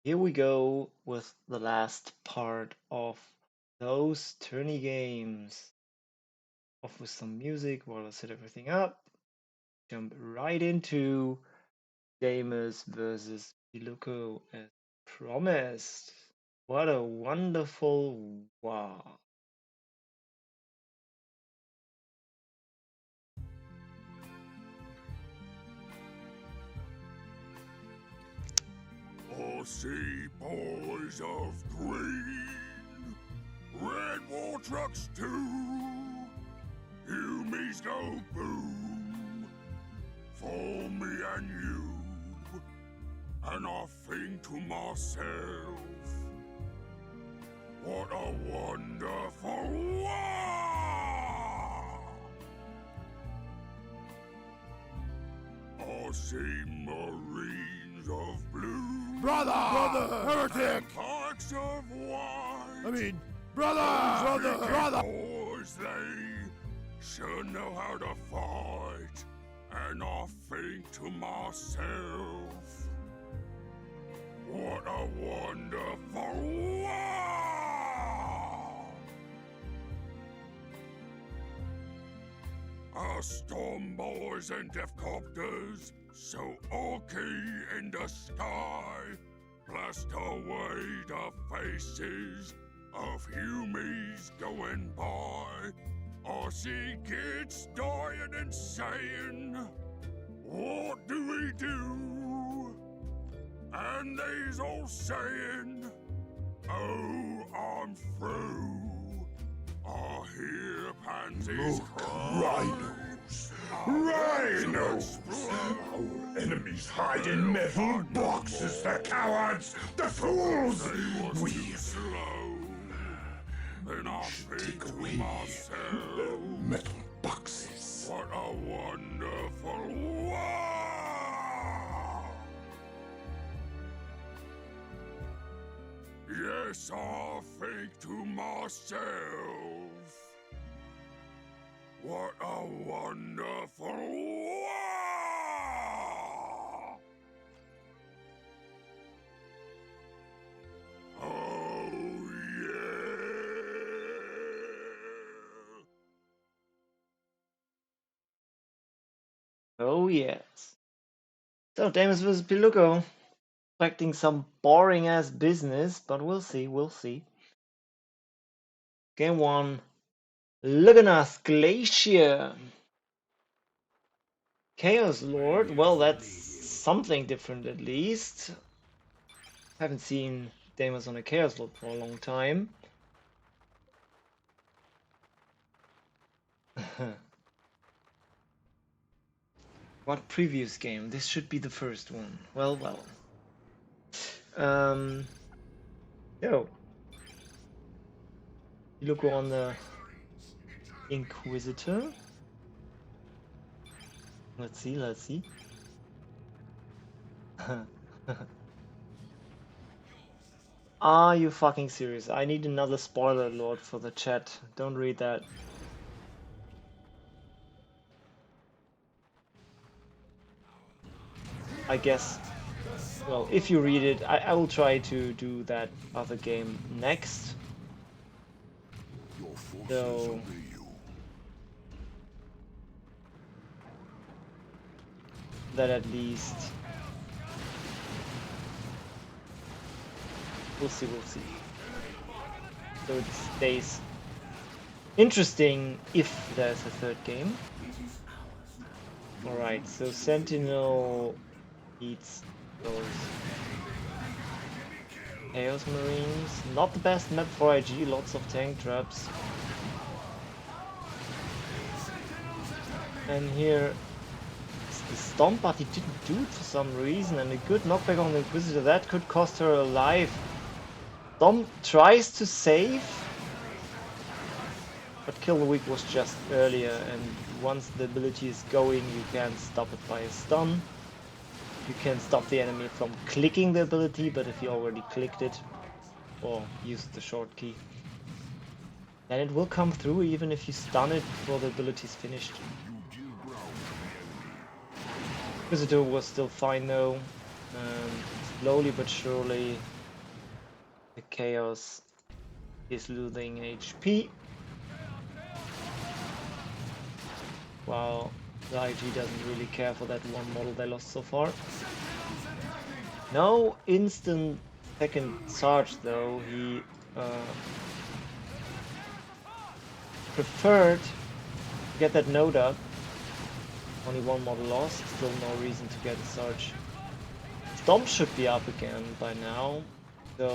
Here we go with the last part of those tourney games. Off with some music while I set everything up. Jump right into Deimos versus Piluco as promised. What a wonderful wow. I see boys of green, red war trucks too. Humies go boom for me and you. And I think to myself, what a wonderful war! I see Marines of blue. Brother! Heretic! Parks of white. I mean, brother! Boys, they sure know how to fight. And I think to myself, what a wonderful war! Our storm boys and death copters, so orky in the sky, blast away the faces of humies going by. I see kids dying and saying, what do we do? And they's all saying, oh, I'm through. I hear pansies cry. Rhinos! Our enemies hide in metal boxes, the cowards, the fools! We slow. Then I think take to away myself, the metal boxes. what a wonderful war! Yes, I think to myself, what a wonderful war! Oh, yeah! Oh yes. So Deimos versus Piluco. Expecting some boring ass business, but we'll see. Game 1. Luganas Glacier. Chaos Lord. Well, that's something different at least. Haven't seen Deimos on a Chaos Lord for a long time. What previous game? This should be the first one. Well. Yo. You look on the Inquisitor. Let's see. Are you fucking serious? I need another spoiler alert for the chat. Don't read that. I guess. Well, if you read it, I will try to do that other game next. So that at least we'll see. So it stays interesting if there's a third game. Alright, so Sentinel beats those Chaos Marines. Not the best map for IG, lots of tank traps. And here is the stomp, but he didn't do it for some reason, and a good knockback on the Inquisitor, that could cost her a life. Stomp tries to save, but Kill the Weak was just earlier, and once the ability is going, you can't stop it by a stun. You can stop the enemy from clicking the ability, but if you already clicked it or used the short key, then it will come through even if you stun it before the ability is finished. Inquisitor was still fine though. slowly but surely the Chaos is losing HP, while the IG doesn't really care for that one model they lost so far. No instant second charge though, he preferred to get that node up. Only one model lost, still no reason to get a Sarge. Stomp should be up again by now, so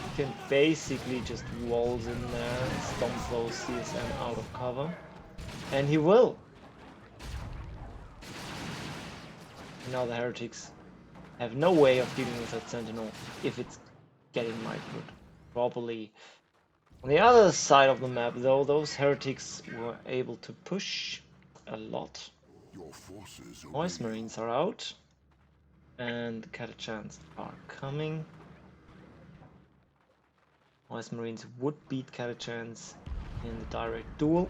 he can basically just walls in there and stomp those CSM out of cover. And he will! And now the Heretics have no way of dealing with that Sentinel if it's getting microed properly. On the other side of the map though, those Heretics were able to push a lot. Your forces Noise Marines are out, and Catachans are coming. Noise Marines would beat Catachans in the direct duel.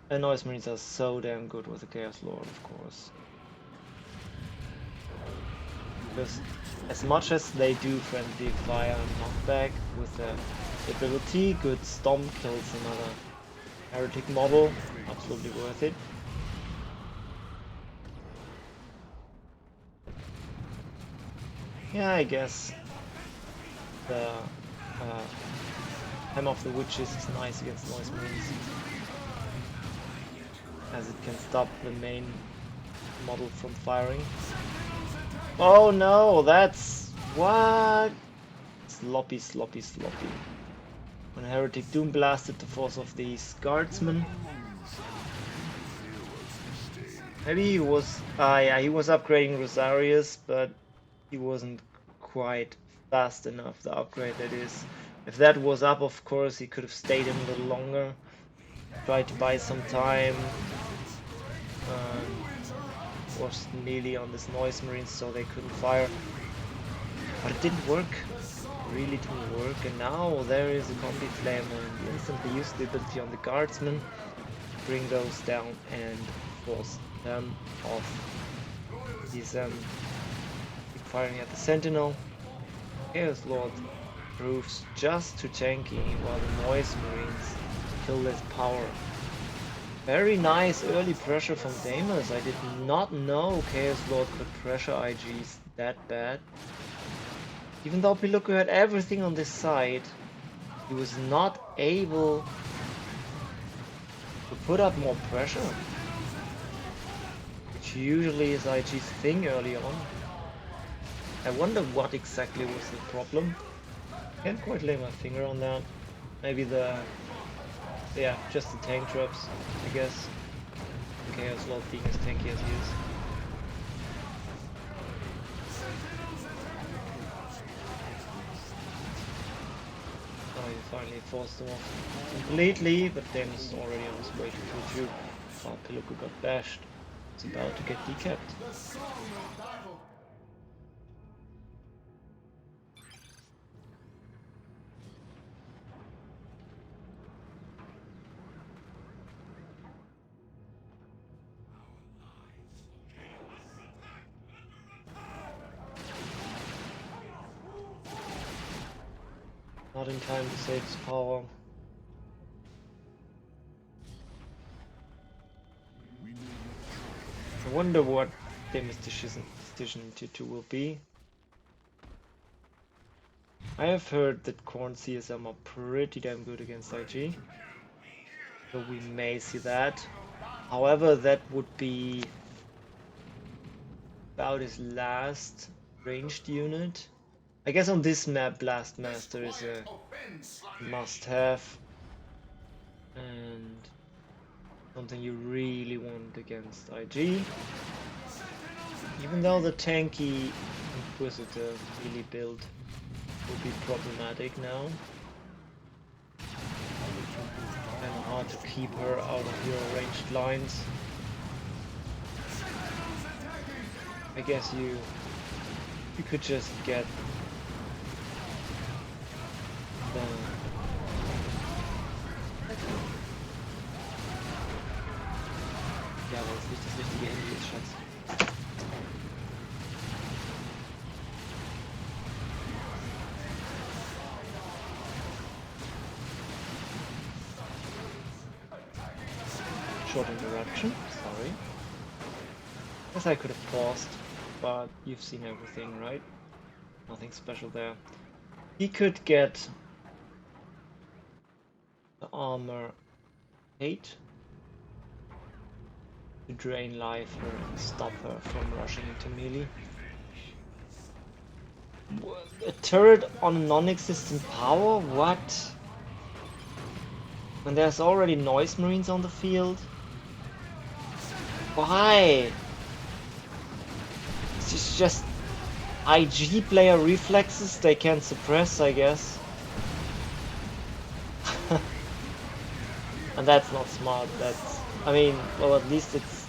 And Noise Marines are so damn good with the Chaos Lord, of course. Because as much as they do friendly fire and knockback with their ability, good Stomp kills another Heretic model, absolutely worth it. Yeah, I guess the Hem of the Witches is nice against Noise Marines, as it can stop the main model from firing. Oh no, that's... what? Sloppy, sloppy, sloppy. When Heretic Doom blasted the force of these guardsmen. Maybe he was... yeah, he was upgrading Rosarius, but he wasn't quite fast enough, the upgrade that is. If that was up, of course, he could have stayed in a little longer. Tried to buy some time. Was nearly on this Noise Marines, so they couldn't fire. But it didn't work. It really didn't work. And now there is a Combi Flamer, and he instantly used the ability on the Guardsmen. Bring those down and force them off. He's firing at the Sentinel. Chaos Lord proves just too tanky, while the Noise Marines kill his power. Very nice early pressure from Deimos. I did not know Chaos Lord could pressure IGs that bad. Even though Piluco had everything on this side, he was not able to put up more pressure, which usually is IG's thing early on. I wonder what exactly was the problem. Can't quite lay my finger on that. Maybe yeah, just the tank drops, I guess. Chaos Lord being as tanky as he is. Oh, he finally forced him off completely, but Deimos is already on his way to 2-2. While Piluco got bashed. It's about to get decapped. Not in time to save his power. I wonder what Deimos' decision in tier 2 will be. I have heard that Korn CSM are pretty damn good against IG. So we may see that. However, that would be about his last ranged unit. I guess on this map, Blast Master is a must-have, and something you really want against IG. Even though the tanky Inquisitor melee build will be problematic now. And hard to keep her out of your ranged lines. I guess you could just get ja, aber das ist nicht das richtige Handy ist, Schatz. short interruption, sorry. Guess I could have paused, but you've seen everything, right? Nothing special there. He could get the armor 8 to drain life her and stop her from rushing into melee. A turret on non-existent power? What? When there's already noise marines on the field? Why? It's just IG player reflexes they can suppress, I guess. And that's not smart. That's, I mean, well, at least it's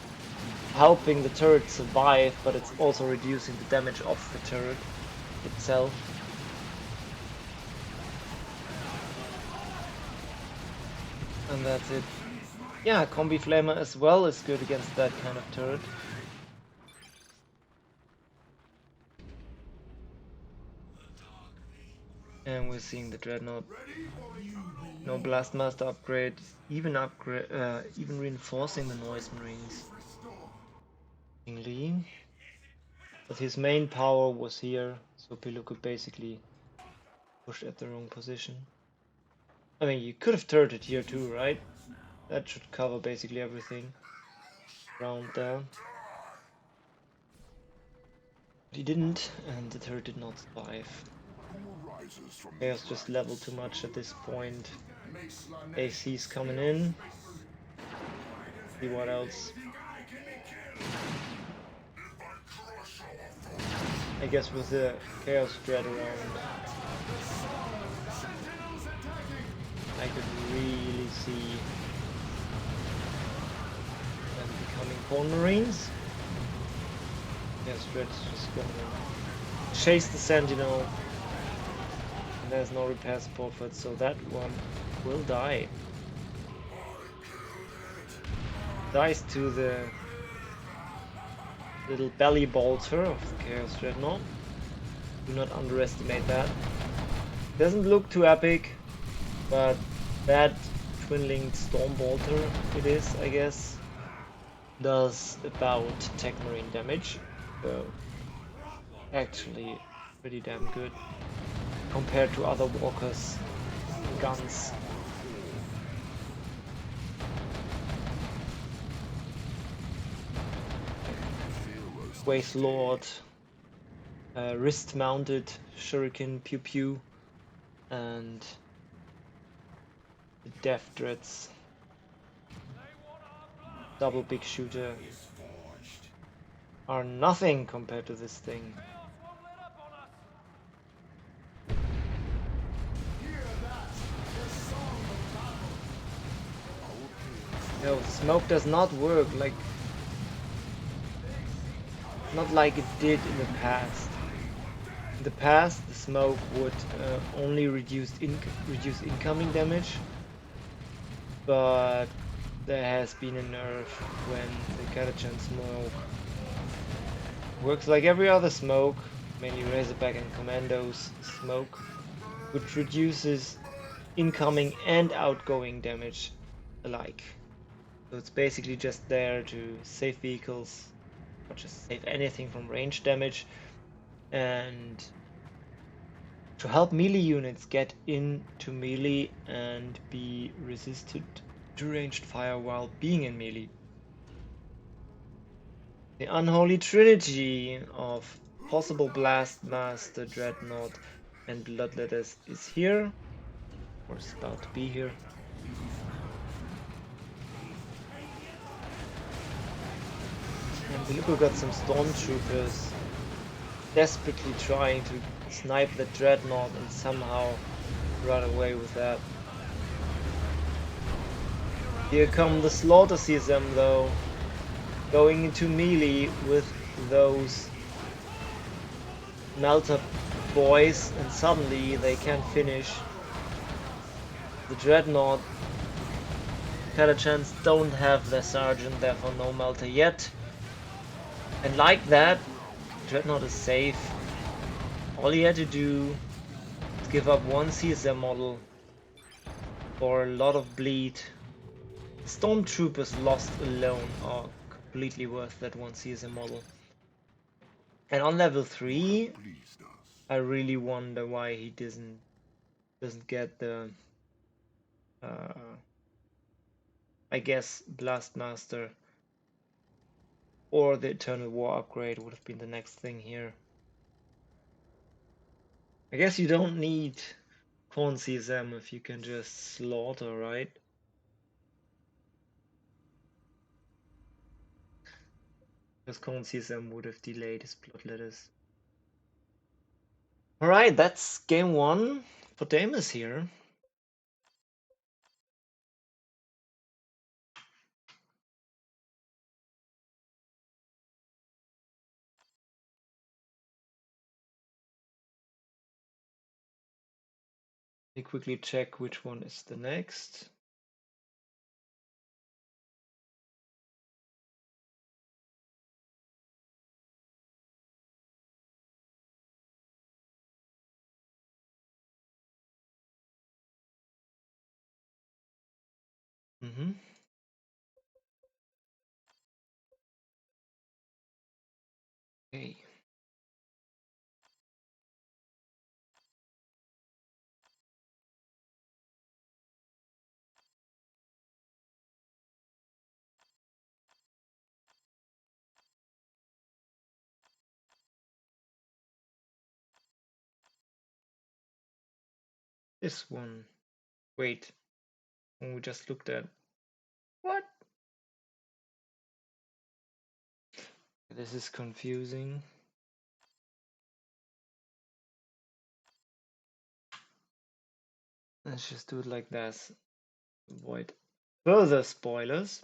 helping the turret survive, but it's also reducing the damage of the turret itself. And that's it. Yeah, Combi Flamer as well is good against that kind of turret. And we're seeing the Dreadnought. No Blastmaster upgrade, even reinforcing the Noise Marines. But his main power was here, so Piluco basically pushed at the wrong position. I mean, you could have turreted here too, right? That should cover basically everything around there. But he didn't, and the turret did not survive. Chaos just leveled too much at this point. AC's coming in. See what else. I guess with the Chaos Dread around, I could really see them becoming Corn Marines. Chaos Dread's just gonna chase the Sentinel. And there's no repair support for it, so that one will die. Dies to the little belly bolter of the Chaos Dreadnought. Do not underestimate that. Doesn't look too epic, but that twin-linked Storm Bolter it is, I guess, does about Tech Marine damage. So actually pretty damn good compared to other walkers guns. Waste Lord, wrist mounted Shuriken Pew Pew, and the Death Dreads double big shooter are nothing compared to this thing. No, smoke does not work not like it did in the past. In the past, the smoke would only reduce incoming damage, but there has been a nerf when the Catachan smoke works like every other smoke, mainly Razorback and Commandos smoke, which reduces incoming and outgoing damage alike. So it's basically just there to save vehicles, or just save anything from range damage, and to help melee units get into melee and be resisted to ranged fire while being in melee. The unholy trinity of possible Blastmaster, Dreadnought, and Bloodletters is here, or is about to be here. And Piluco got some stormtroopers desperately trying to snipe the Dreadnought and somehow run away with that. Here come the Slaughter CSM though, going into melee with those Melter boys, and suddenly they can't finish. The Dreadnought Catachans don't have their Sergeant, therefore no Melter yet. And like that, Dreadnought is safe. All he had to do is give up one CSM model for a lot of bleed Stormtroopers lost alone are completely worth that one CSM model. And on level 3, I really wonder why he doesn't get the I guess Blastmaster or the Eternal War upgrade would have been the next thing here. I guess you don't need Corn CSM if you can just slaughter, right? Because Corn CSM would have delayed his bloodletters. Alright, that's game 1 for Deimos here. Let me quickly check which one is the next. Okay. This one. Wait. One we just looked at. What? This is confusing. Let's just do it like this. Avoid further spoilers.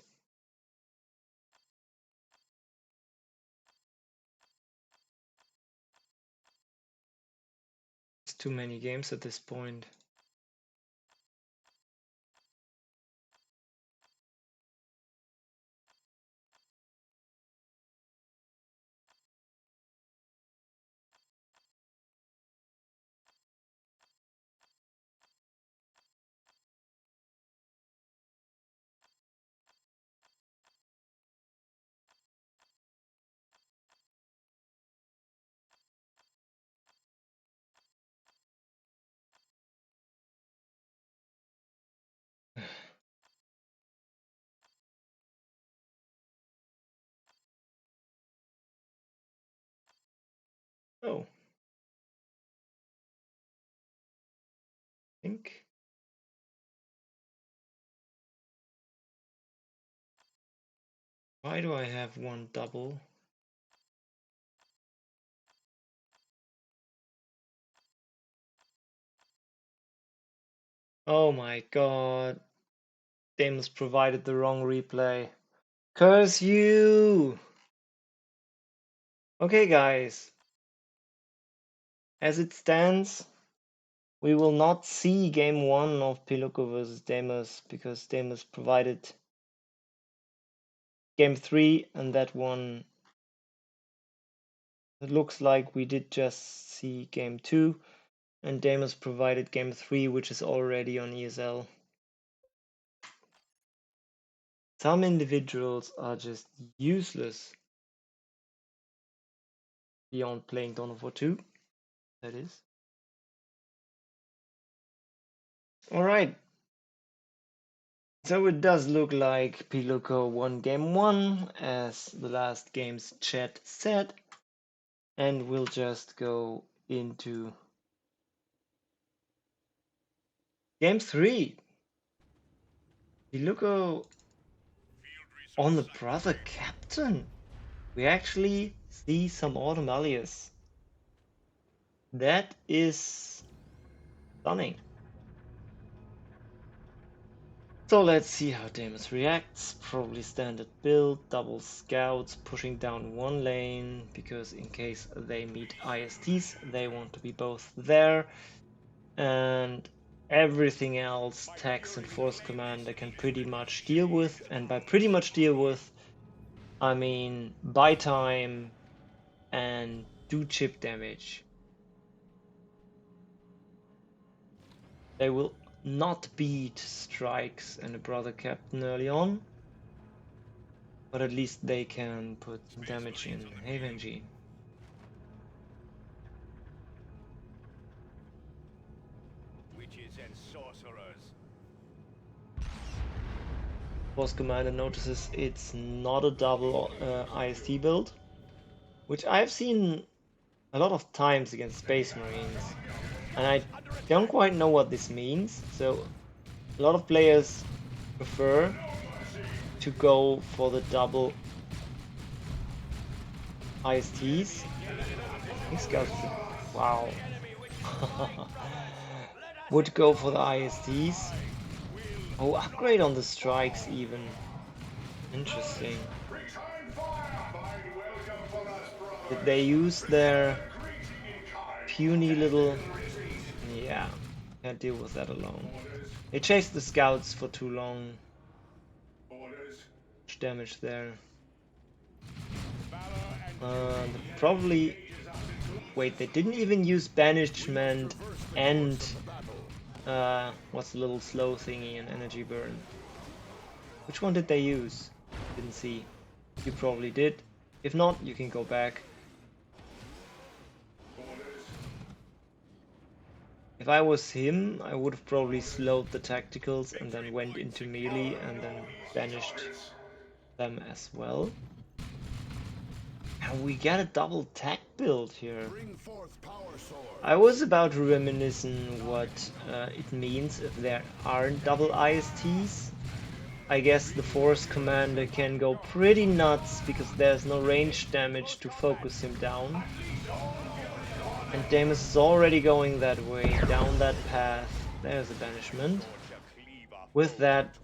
It's too many games at this point. Oh, I think. Why do I have one double? Oh my god. Deimos provided the wrong replay. Curse you! Okay, guys. As it stands, we will not see game 1 of Piluco versus Deimos because Deimos provided game 3 and that one. It looks like we did just see game 2 and Deimos provided game 3, which is already on ESL. Some individuals are just useless beyond playing Dawn of War 2, that is. Alright. So it does look like Piluco won game 1, as the last game's chat said. And we'll just go into game 3. Piluco on the brother captain. We actually see some Autumn Alias. That is stunning. So let's see how Deimos reacts. Probably standard build, double scouts, pushing down one lane, because in case they meet ISTs, they want to be both there. And everything else, tax and force commander can pretty much deal with. And by pretty much deal with, I mean buy time and do chip damage. They will not beat Strikes and a Brother Captain early on, but at least they can put some damage in. Hey Benji. Witches and sorcerers. Force Commander notices it's not a double IST build, which I've seen a lot of times against Space Marines, and I don't quite know what this means. So a lot of players prefer to go for the double ISTs. These guys, wow, would go for the ISTs. Oh, upgrade on the strikes even. Interesting. Did they use their puny little... Yeah, can't deal with that alone. They chased the scouts for too long. Much damage there. Probably... Wait, they didn't even use banishment and... what's the little slow thingy and energy burn? Which one did they use? Didn't see. You probably did. If not, you can go back. If I was him, I would have probably slowed the tacticals and then went into melee and then banished them as well. And we get a double tech build here. I was about to reminisce what it means if there aren't double ISTs. I guess the Force Commander can go pretty nuts because there's no range damage to focus him down. And Deimos is already going that way, down that path. There's a banishment. With that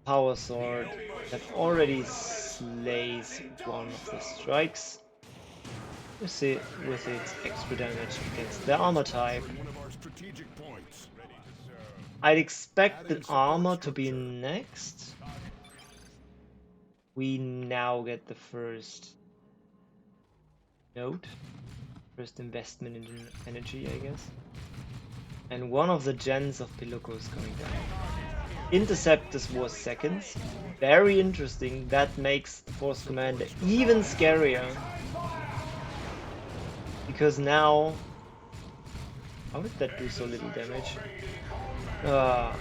power sword that already slays one of the strikes. You see, with its extra damage against the armor type. I'd expect the armor to be next. We now get the first note. First investment in energy, I guess. And one of the gens of Piluco is coming down. Interceptors was seconds. Very interesting. That makes the Force Commander even scarier. Because now... How did that do so little damage?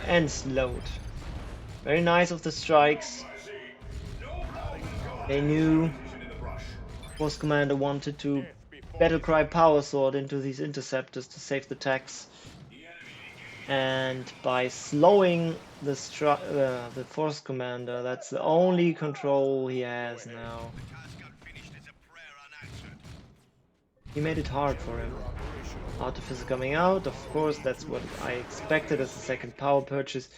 And slowed. Very nice of the strikes. They knew Force Commander wanted to Battlecry Power Sword into these interceptors to save the tax. And by slowing the Force Commander, that's the only control he has now. He made it hard for him. Artificer coming out, of course, that's what I expected as a second power purchase.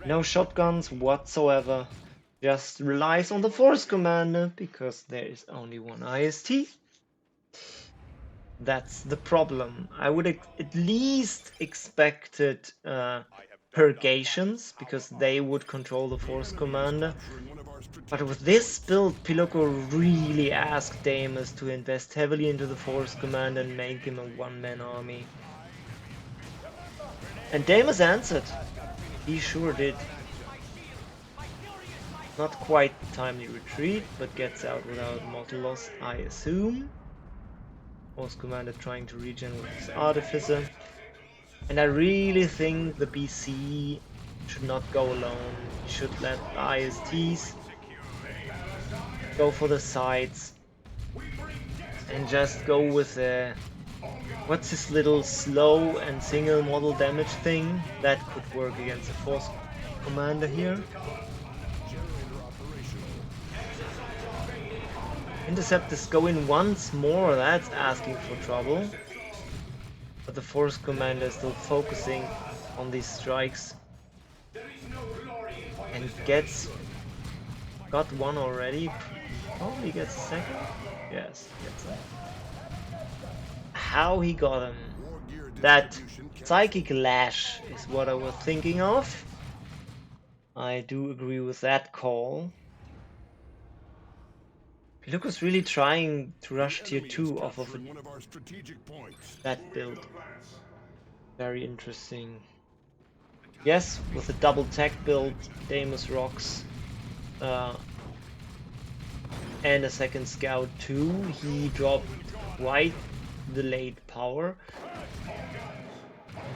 No shotguns whatsoever. Just relies on the Force Commander because there is only one IST. That's the problem. I would at least expected Purgations, because they would control the Force Commander. But with this build, Piluco really asked Deimos to invest heavily into the Force Commander and make him a one-man army. And Deimos answered. He sure did. Not quite timely retreat, but gets out without mortal loss, I assume. Force Commander trying to regen with his Artificer. And I really think the BC should not go alone. He should let the ISTs go for the sides. And just go with the... What's this little slow and single model damage thing? That could work against a Force Commander here. Interceptors go in once more, that's asking for trouble. But the Force Commander is still focusing on these strikes. And got one already. Probably gets a second. Yes, gets that. How he got him. That Psychic Lash is what I was thinking of. I do agree with that call. Piluco's really trying to rush tier 2 off of that build. Very interesting. Yes, with a double tech build, Deimos rocks, and a second scout too, he dropped quite the late power.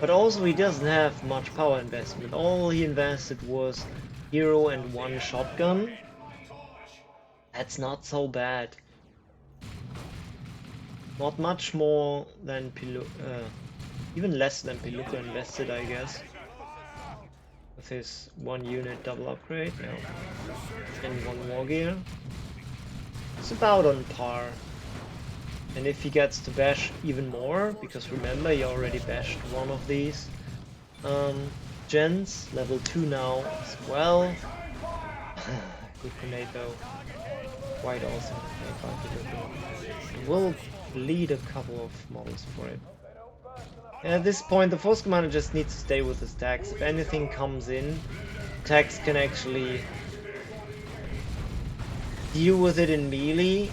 But also he doesn't have much power investment. All he invested was hero and one shotgun. That's not so bad. Not much more than even less than Piluco invested, I guess. With his one unit double upgrade, no. And one war gear. It's about on par. And if he gets to bash even more, because remember he already bashed one of these gens, level 2 now as well. Good grenade though. Quite awesome grenade by Piluco. We'll bleed a couple of models for it. And at this point the force commander just needs to stay with his tags. If anything comes in, tags can actually deal with it in melee.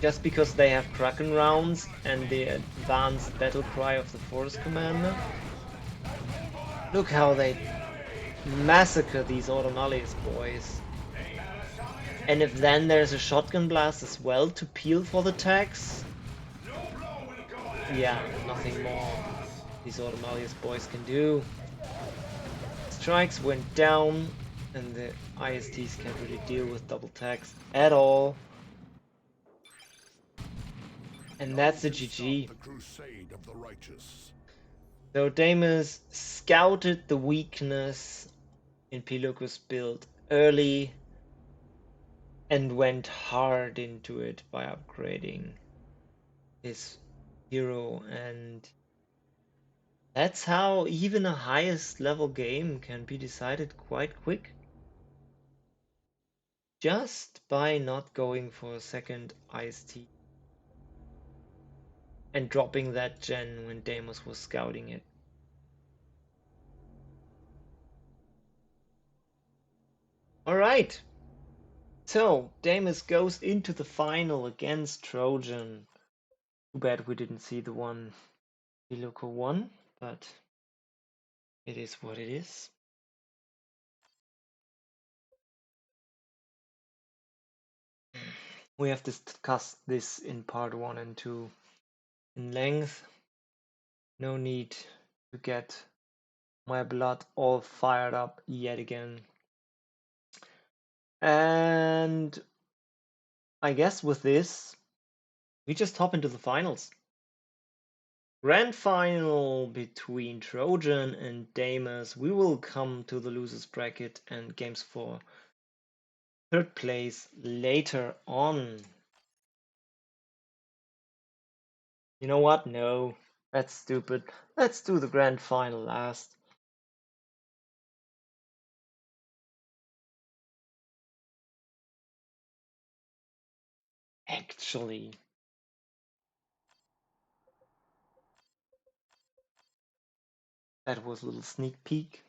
Just because they have Kraken rounds and the advanced battle cry of the force commander. Look how they massacre these Autumnales boys. And if then there's a shotgun blast as well to peel for the tags, yeah, nothing more these Autumnales boys can do. Strikes went down and the ISTs can't really deal with double tags at all. And that's the GG. The crusade of the righteous. So Deimos scouted the weakness in Piluco's build early and went hard into it by upgrading his hero, and that's how even a highest level game can be decided quite quick. Just by not going for a second IST and dropping that gen when Deimos was scouting it. Alright, so Deimos goes into the final against Trojan. Too bad we didn't see the one Piluco won, but it is what it is. We have discussed this in part 1 and 2 in length. No need to get my blood all fired up yet again. And I guess with this, we just hop into the finals. Grand final between Trojan and Deimos. We will come to the losers bracket and games for third place later on. You know what? No, that's stupid. Let's do the grand final last. Actually, that was a little sneak peek.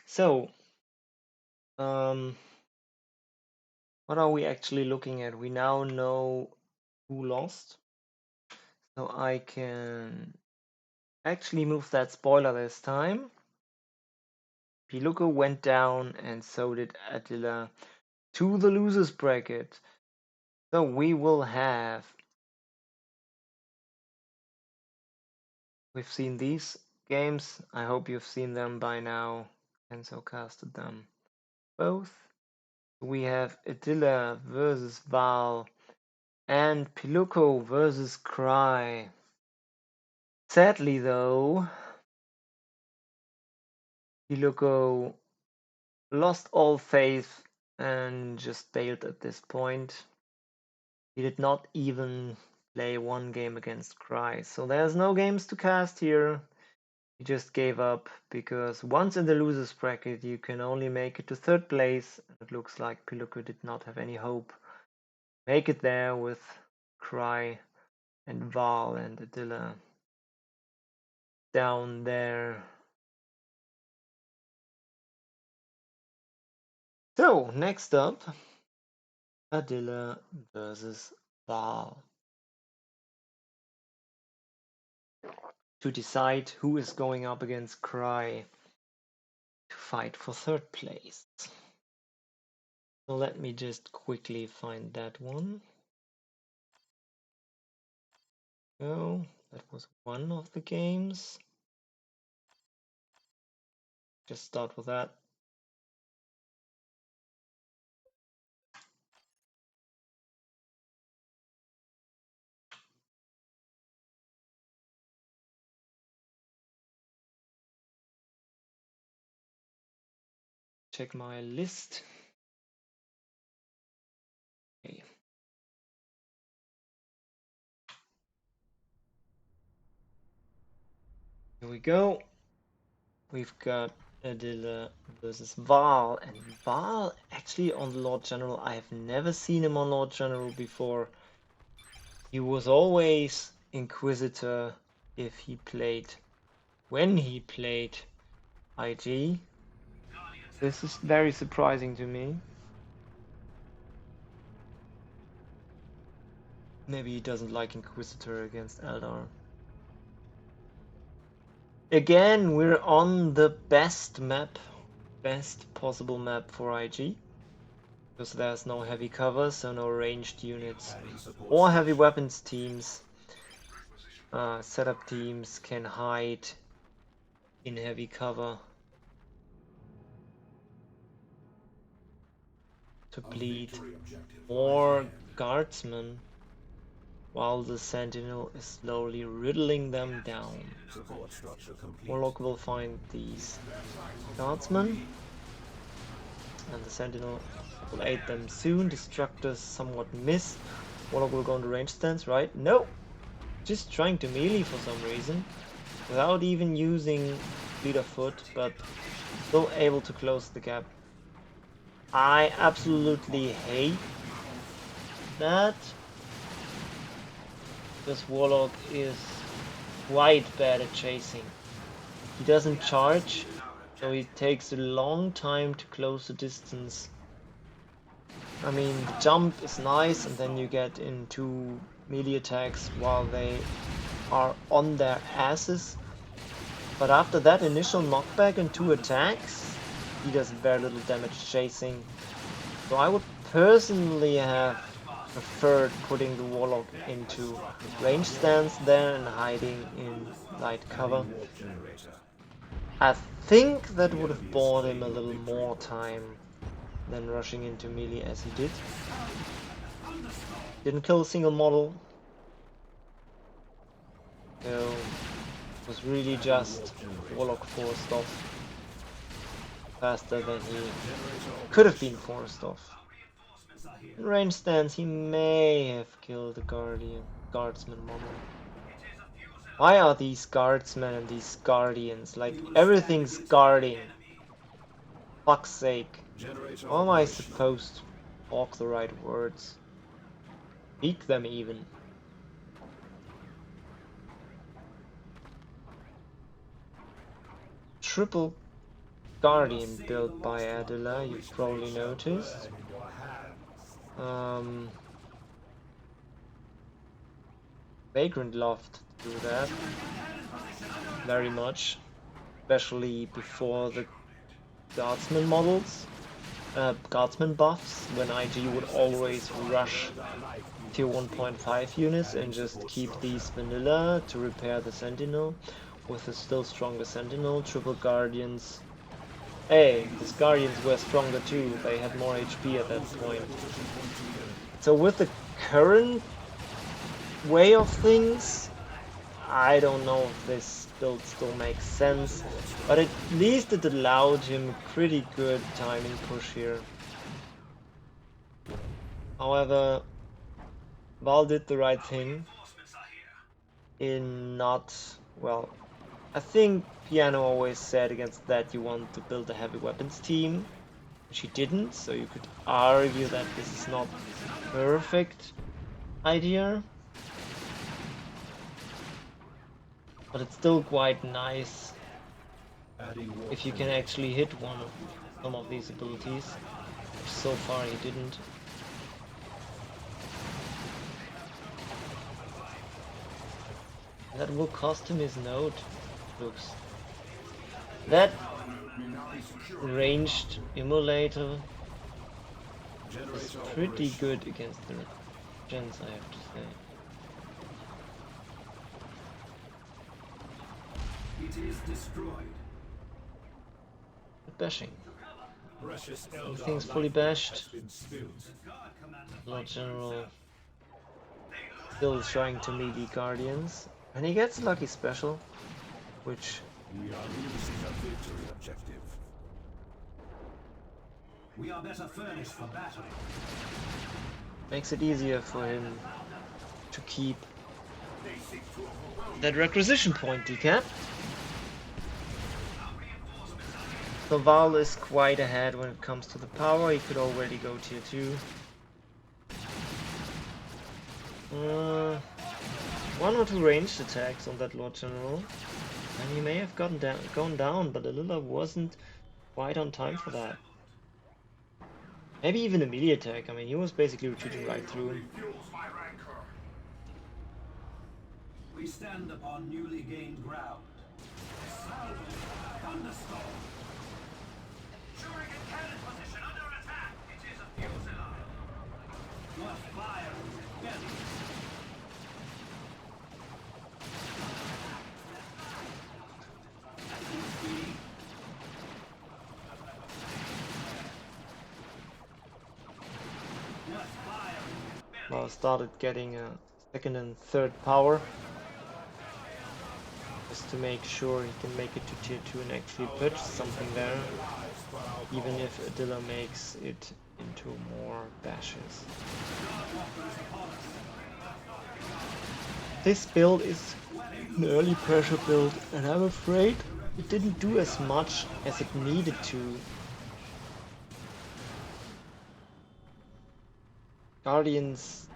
So, what are we actually looking at? We now know who lost. So I can actually move that spoiler this time. Piluco went down and so did Adila to the losers bracket. So we will have, we've seen these games. I hope you've seen them by now and so casted them both. We have Adila versus Val and Piluco versus Cry. Sadly though, Piluco lost all faith and just bailed at this point. He did not even play one game against Cry, so there's no games to cast here. He just gave up because once in the losers bracket you can only make it to third place. It looks like Piluco did not have any hope make it there with Cry and Val and Adila down there. So next up, Adila versus Val. to decide who is going up against Cry to fight for third place. So let me just quickly find that one. Oh, that was one of the games. Just start with that. Check my list. Okay. Here we go. We've got Adila versus Val, and Val actually on the Lord General. I have never seen him on Lord General before. He was always Inquisitor if he played, when he played IG. This is very surprising to me. Maybe he doesn't like Inquisitor against Eldar. Again, we're on the best map, best possible map for IG. Because there's no heavy cover, so no ranged units or heavy weapons teams. Setup teams can hide in heavy cover to bleed more guardsmen while the sentinel is slowly riddling them down. Warlock will find these guardsmen and the sentinel will aid them soon. Destructors somewhat miss. Warlock will go into range stance, right? No! Just trying to melee for some reason without even using leader foot, but still able to close the gap. I absolutely hate that. This Warlock is quite bad at chasing. He doesn't charge, so it takes a long time to close the distance. I mean, the jump is nice, and then you get into melee attacks while they are on their asses. But after that initial knockback and 2 attacks, he does very little damage chasing. So I would personally have preferred putting the Warlock into range stance there and hiding in light cover. I think that would have bought him a little more time than rushing into melee as he did. Didn't kill a single model. So it was really just Warlock forced off faster than he could have been forced off. In range stance, he may have killed the guardsman model. Why are these guardsmen and these guardians like everything's guarding? Fuck's sake. How am I supposed to talk the right words? Speak them even. Triple Guardian built by Adila, you've probably noticed. Vagrant loved to do that very much, especially before the guardsman models, guardsman buffs, when IG would always rush tier 1.5 units and just keep these vanilla to repair the sentinel with a still stronger sentinel. Triple guardians. Hey, these guardians were stronger too, they had more HP at that point. So with the current way of things, I don't know if this build still makes sense, but at least it allowed him a pretty good timing push here. However, Val did the right thing in not, well, I think Piano always said against that you want to build a heavy weapons team, which he didn't, so you could argue that this is not a perfect idea. But it's still quite nice if you can actually hit some of these abilities, which so far he didn't. That will cost him his node. Looks. That ranged immolator is pretty good against the gens, I have to say. It is destroyed. Bashing. Precious Everything's fully bashed. Lord General still trying to melee guardians. And he gets a lucky special, which We are losing a victory objective. We are better furnished for battle. makes it easier for him to keep that requisition point decap. So Val is quite ahead when it comes to the power. He could already go tier 2. One or two ranged attacks on that Lord General, and he may have gone down, but Adila wasn't quite on time for that. Maybe even a melee attack. I mean, he was basically retreating right through him. We stand upon newly gained ground. Thunderstorm. Shuriken cannon position under attack. It is a fusillade. What fire belly. What fire. Well, started getting a second and third power, just to make sure he can make it to tier 2 and actually purchase something there, even if Adila makes it into more bashes. This build is an early pressure build, and I'm afraid it didn't do as much as it needed to. Guardians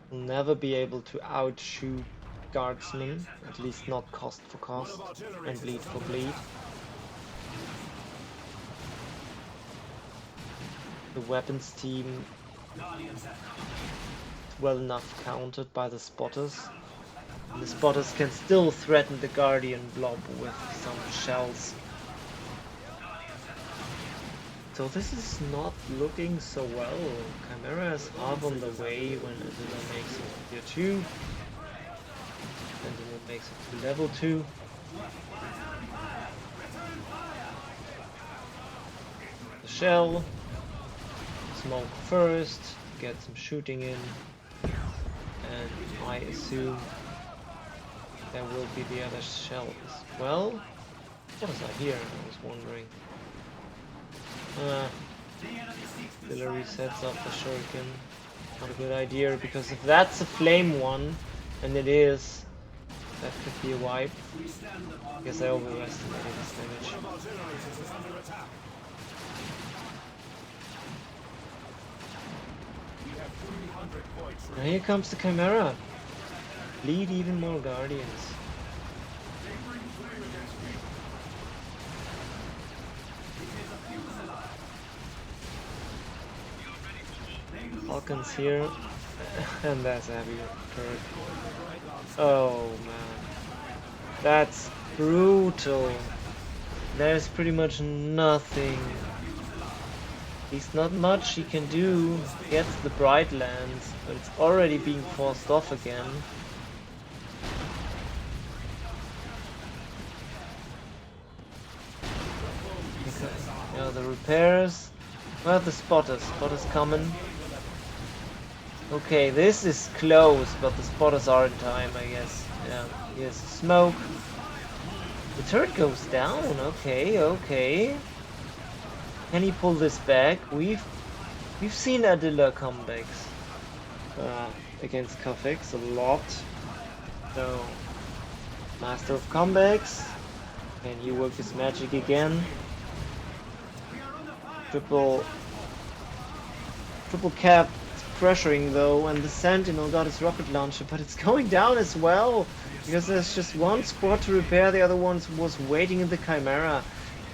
will never be able to outshoot guardsmen, at least not cost for cost, and bleed for bleed. The weapons team is well enough countered by the spotters. And the spotters can still threaten the guardian blob with some shells. So this is not looking so well. Chimera is half on the way when Adila makes it to tier 2. And then it makes it to level 2. The shell. Smoke first. Get some shooting in. And I assume there will be the other shell as well. What is that here? I was wondering. Artillery sets up the shuriken. Not a good idea, because if that's a flame one, and it is, that could be a wipe. I guess I overestimated his damage. And here comes the Chimera. Lead even more guardians. Falcons here, and that's a heavy turret. Oh man, that's brutal. There's pretty much nothing. At least not much he can do. Gets the Bright Lands, but it's already being forced off again. Yeah, the repairs. Well, the spotters coming. Okay, this is close, but the spotters are in time, I guess. Yeah, here's smoke. The turret goes down. Okay, okay. Can he pull this back? We've seen Adila comebacks against Kafix a lot. So, Master of Comebacks. Can he work his magic again? Triple cap pressuring though, and the Sentinel got his rocket launcher, but it's going down as well because there's just one squad to repair. The other one was waiting in the Chimera.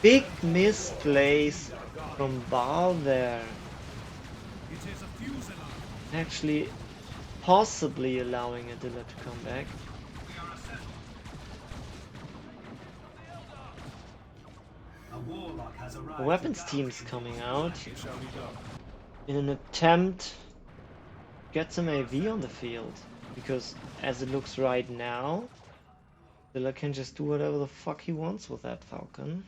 Big misplace from Val there. Actually, possibly allowing Adila to come back. warlock has The arrived. weapons to team's vouch coming for out It shall be done. in an attempt to get some AV on the field. Because as it looks right now, Adila can just do whatever the fuck he wants with that Falcon.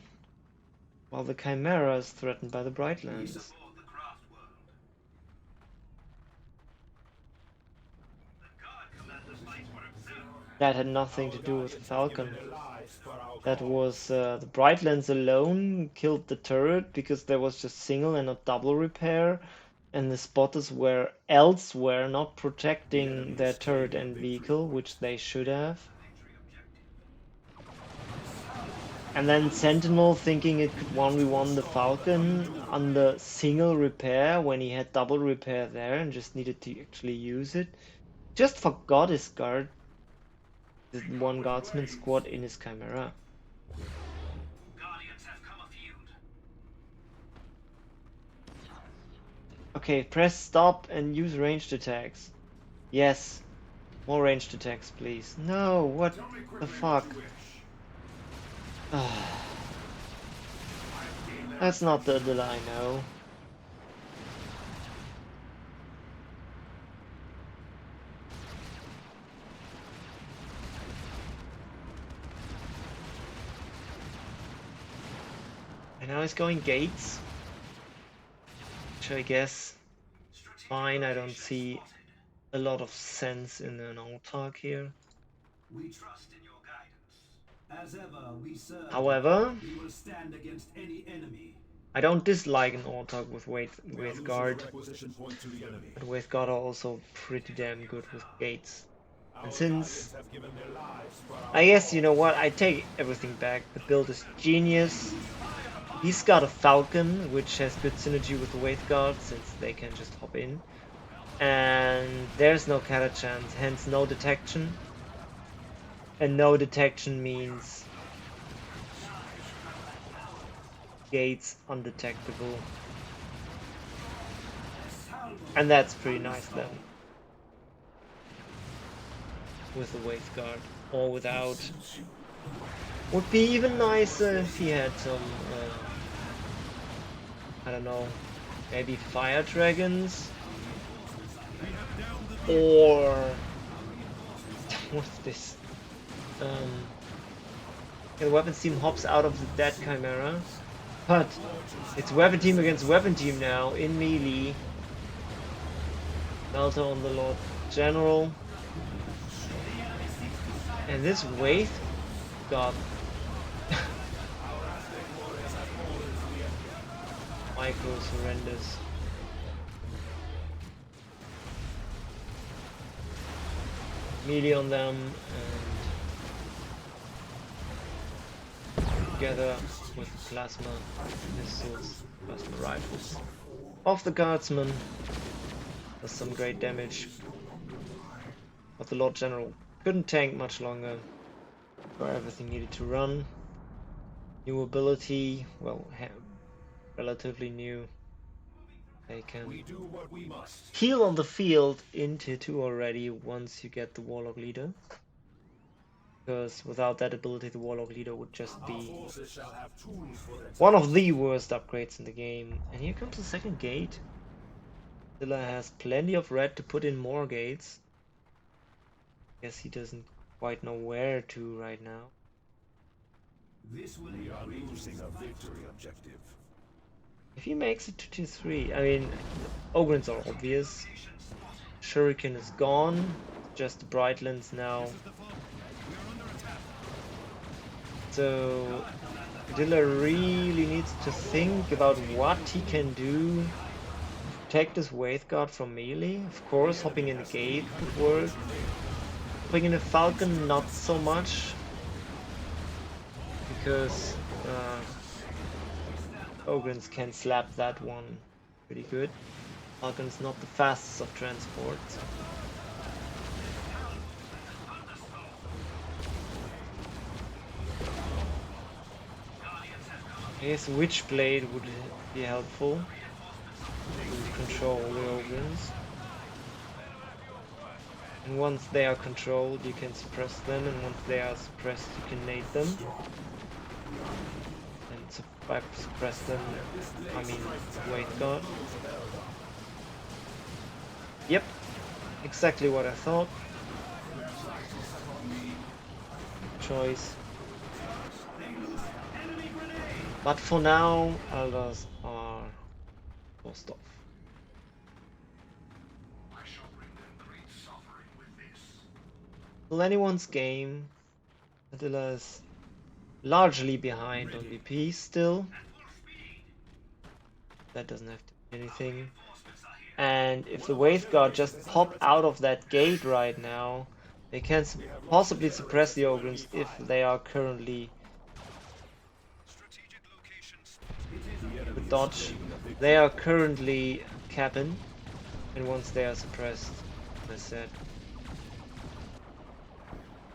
While the Chimera is threatened by the We Brightlands. support the craft world. The guard commander fights for himself. That had nothing to Our do with the guardians have given Falcon. their lives for our That cause. was the Brightlands alone killed the turret because there was just single and not double repair, and the spotters were elsewhere not protecting their turret and vehicle, which they should have. And then Sentinel thinking it could 1v1 the Falcon under single repair when he had double repair there and just needed to actually use it. Just forgot his guard, the one guardsman squad in his Chimera. Guardians have come afield. Okay, press stop and use ranged attacks. Yes, more ranged attacks, please. No, what the fuck? That's not the Adila I know. And now he's going gates. Which I guess fine, I don't see a lot of sense in an autark here. We trust in your guidance. As ever, we serve. However, We will stand against any enemy. I don't dislike an autark with We are losing guard, the requisition point to the enemy. but with guard are also pretty damn good with gates. Our And since guardians have given their lives for our I guess cause. you know what, I take everything back. The build is genius. He's got a Falcon, which has good synergy with the Wraith Guard, since they can just hop in. And there's no counter chance, hence no detection. And no detection means gates undetectable. And that's pretty nice then. With the Wraith Guard, or without. Would be even nicer if he had some, I don't know, maybe fire dragons? Or what's this? The weapons team hops out of the dead Chimera, but it's weapon team against weapon team now in melee. Melter on the Lord General, and this Wraith got micro surrenders. Melee on them, and together with plasma pistols, plasma rifles of the guardsman does some great damage. But the Lord General couldn't tank much longer, for everything needed to run. New ability, well, relatively new. They can We do what we must. heal on the field in tier 2 already once you get the Warlock Leader. Because without that ability, the Warlock Leader would just Our be forces shall have tools for their one of the worst upgrades in the game. And here comes the second gate. Adila has plenty of red to put in more gates. Guess he doesn't quite know where to right now. This will We are losing a victory objective. If he makes it to tier 3, I mean, Ogrins are obvious. Shuriken is gone. Just the Brightlands now. So Adila really needs to think about what he can do to protect this Wraith Guard from melee. Of course, hopping in the gate would work. Hopping in a Falcon, not so much. Because Ogrins can slap that one pretty good. Falcon's not the fastest of transports. I guess Witchblade would be helpful to control the Ogrins. And once they are controlled, you can suppress them, and once they are suppressed, you can nade them. And If I suppress them, I mean Wraith Guard. Yep, exactly what I thought. Choice. But for now, Elders are forced off. I shall bring them great suffering with this. Still anyone's game. Adila is largely behind on BP still. At full speed. That doesn't have to be anything. Reinforcements are here. And if the Wraith Guard just pop out of that gate right now, they can possibly suppress the Ogrins if they are currently Strategic locations. with dodge. They are currently cabin, and once they are suppressed, as I said,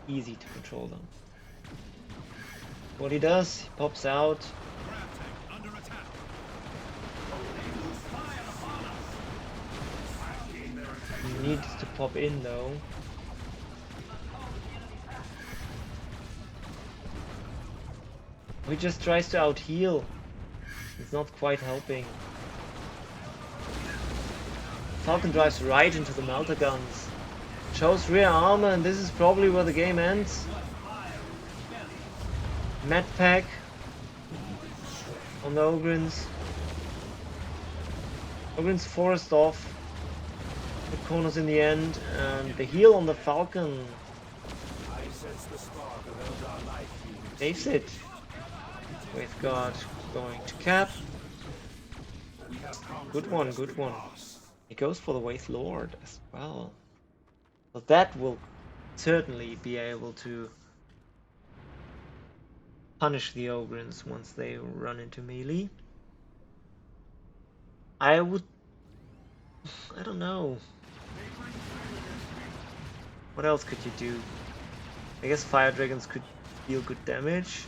easy to control them. What he does, he pops out. Under attack. He needs to pop in though. He just tries to out heal. It's not quite helping. Falcon drives right into the melter guns. Shows rear armor, and this is probably where the game ends. Med pack on the Ogrins. Ogrins forced off the corners in the end, and the heal on the Falcon saves it. Wraith Guard going to cap. Good one, good one. He goes for the Wraith Lord as well. So that will certainly be able to punish the Ogrins once they run into melee. I don't know. What else could you do? I guess Fire Dragons could deal good damage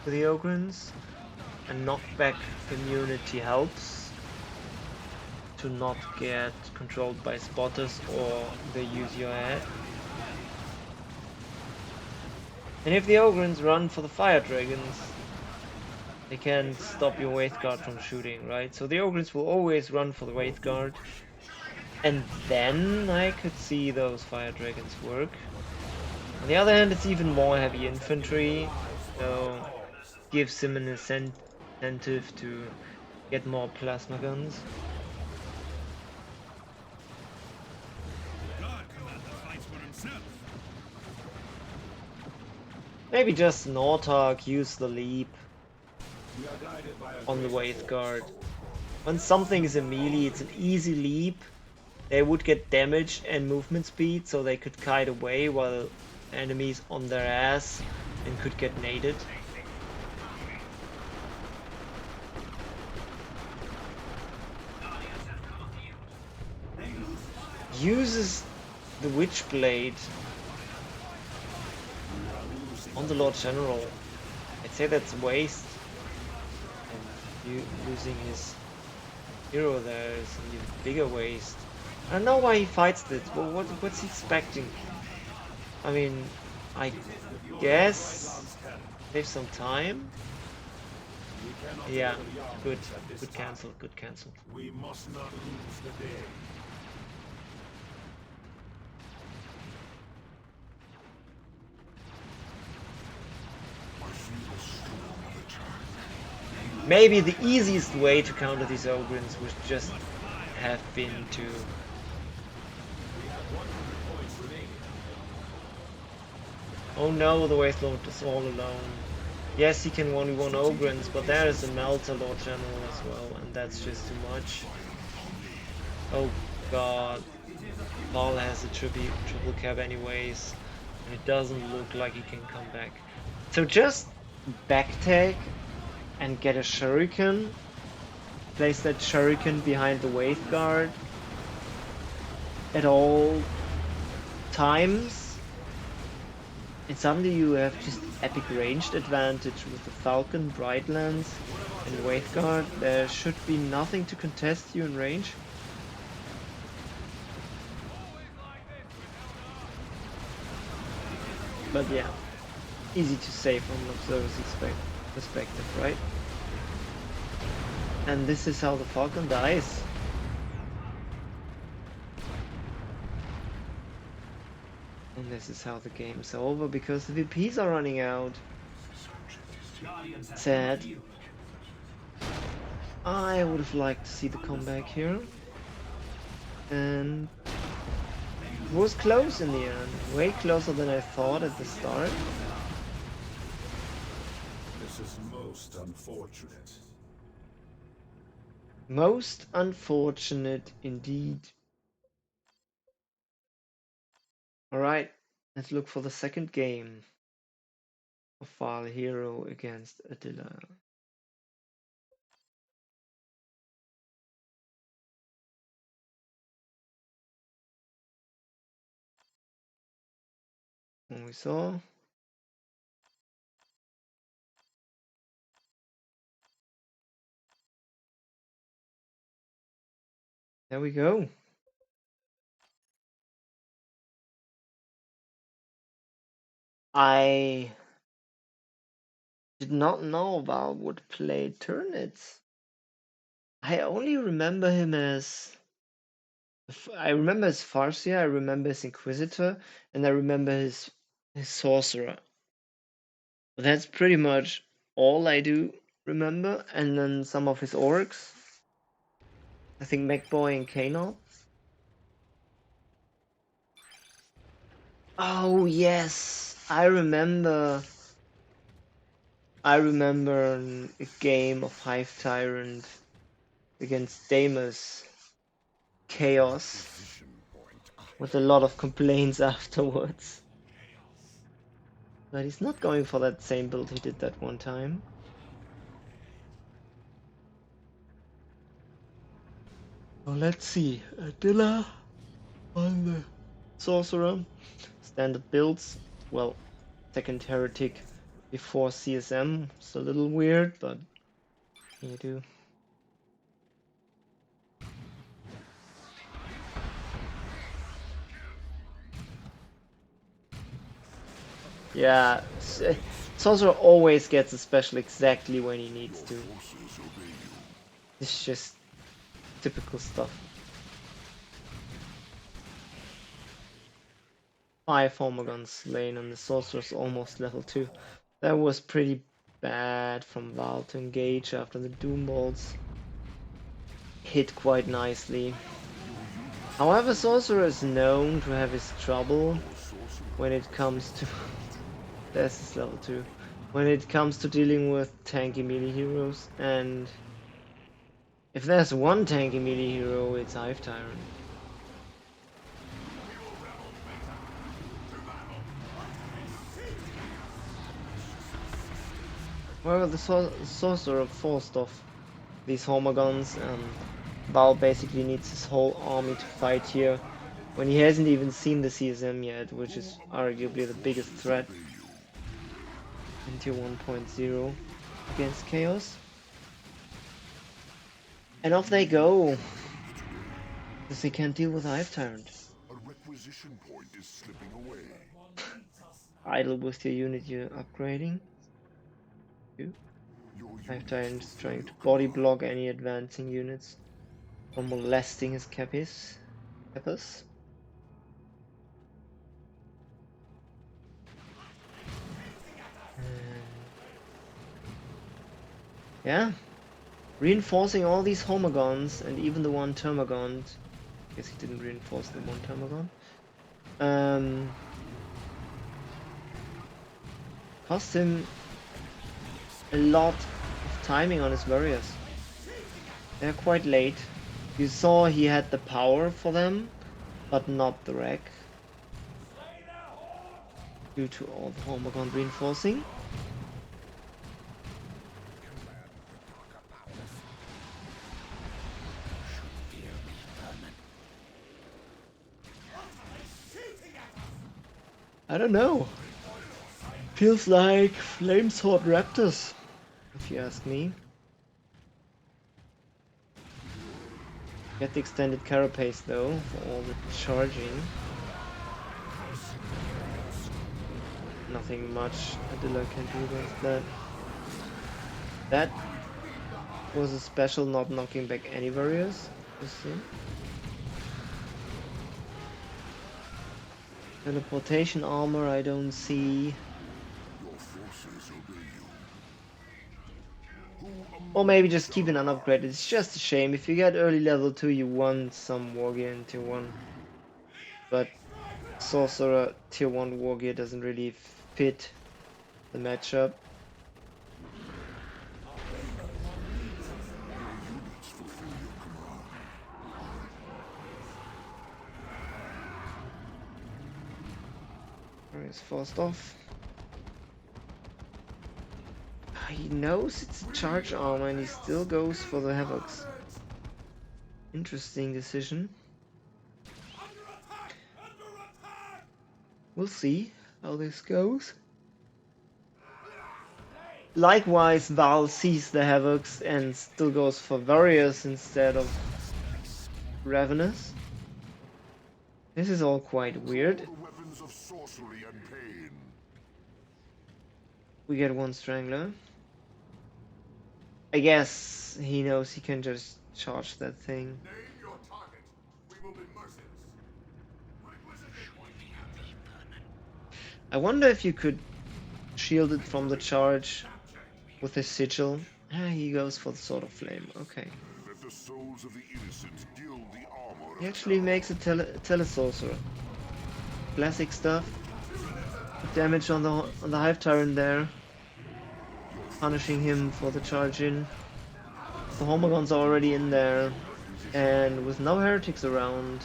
to the Ogrins, and knockback immunity helps to not get controlled by spotters or they use your head. And if the Ogrins run for the Fire Dragons, they can stop your Wraith Guard from shooting, right? So the Ogrins will always run for the Wraith Guard, and then I could see those Fire Dragons work. On the other hand, it's even more heavy infantry, so gives him an incentive to get more plasma guns. God Commander fights for himself. Maybe just an Autark, use the leap on the Wraith Guard. When something is a melee, it's an easy leap. They would get damage and movement speed, so they could kite away while enemies on their ass and could get naded. Uses the Witchblade on the Lord General. I'd say that's waste. And losing his hero there is an even bigger waste. I don't know why he fights this. What's he expecting? I mean, I guess save some time. Yeah, good cancel, good cancel. We must not lose the day. Maybe the easiest way to counter these Ogrins would just have been to oh no, the Wraith Lord is all alone. Yes, he can 1v1 Ogrins, but there is a Melter Lord General as well, and that's just too much. Oh god. Paul has a triple cap anyways, and it doesn't look like he can come back. So just backtake and get a Shuriken. Place that Shuriken behind the Wraith Guard at all times. And suddenly you have just epic ranged advantage with the Falcon, Brightlands, and Wraith Guard. There should be nothing to contest you in range. But yeah, easy to say from an observer's perspective, right? And this is how the Falcon dies. And this is how the game's over because the VPs are running out. Guardians have Sad. field. I would have liked to see the comeback here. And it was close in the end. Way closer than I thought at the start. This is most unfortunate. Most unfortunate indeed. Alright, let's look for the second game of ValHero against Adila. And we saw. There we go. I did not know Val would play Turnits. I only remember him as. I remember his Farseer, I remember his Inquisitor, and I remember his Sorcerer. That's pretty much all I do remember, and then some of his orcs. I think MacBoy and Kanop. Oh yes, I remember. I remember a game of Hive Tyrant against Deimos Chaos with a lot of complaints afterwards. But he's not going for that same build he did that one time. Well, let's see. Adila on the Sorcerer. Standard builds. Well, second Heretic before CSM. It's a little weird, but you do. Yeah, Sorcerer always gets a special exactly when he needs to. It's just typical stuff. 5 Homogons slain and the Sorcerer's almost level 2. That was pretty bad from Val to engage after the Doom Bolts hit quite nicely. However, Sorcerer is known to have his trouble when it comes to... There's his level 2. When it comes to dealing with tanky melee heroes, and if there's one tanky melee hero, it's Hive Tyrant. However, the Sorcerer forced off these Homogons, and Val basically needs his whole army to fight here when he hasn't even seen the CSM yet, which is arguably the biggest threat in tier 1.0 against Chaos. And off they go, because they can't deal with Hive Tyrant. A requisition point is slipping away. Idle with your unit you're upgrading. Hive Tyrant is trying to body block any advancing units from molesting his Cappers. Yeah, reinforcing all these Homogons and even the one Termagon. Guess he didn't reinforce the one Termagon. Cost him a lot of timing on his warriors. They're quite late. You saw he had the power for them, but not the wreck. Due to all the Homogon reinforcing. I don't know. Feels like Flame Sword Raptors, if you ask me. Get the extended carapace though, for all the charging. Nothing much Adila can do against that. That Was a special not knocking back any warriors? Interesting. Teleportation armor I don't see. Your forces obey you. Or maybe just keep it unupgraded. It's just a shame. If you get early level 2 you want some wargear in tier 1. But sorcerer tier 1 wargear doesn't really fit the matchup. He's forced off. He knows it's a charge armor and he still goes for the Havocs. Interesting decision. We'll see how this goes. Likewise, Val sees the Havocs and still goes for Warriors instead of Ravenous. This is all quite weird. The weapons of sorcery and pain. We get one Strangler. I guess he knows he can just charge that thing. Name your target. We will be merciless. I wonder if you could shield it from the charge with his sigil. Ah, he goes for the Sword of Flame. Okay. Let the souls of the innocent gild the armor. He actually makes a telesorcerer. Classic stuff. Damage on the Hive Tyrant there. Punishing him for the charge in. The Homagon's already in there. And with no heretics around,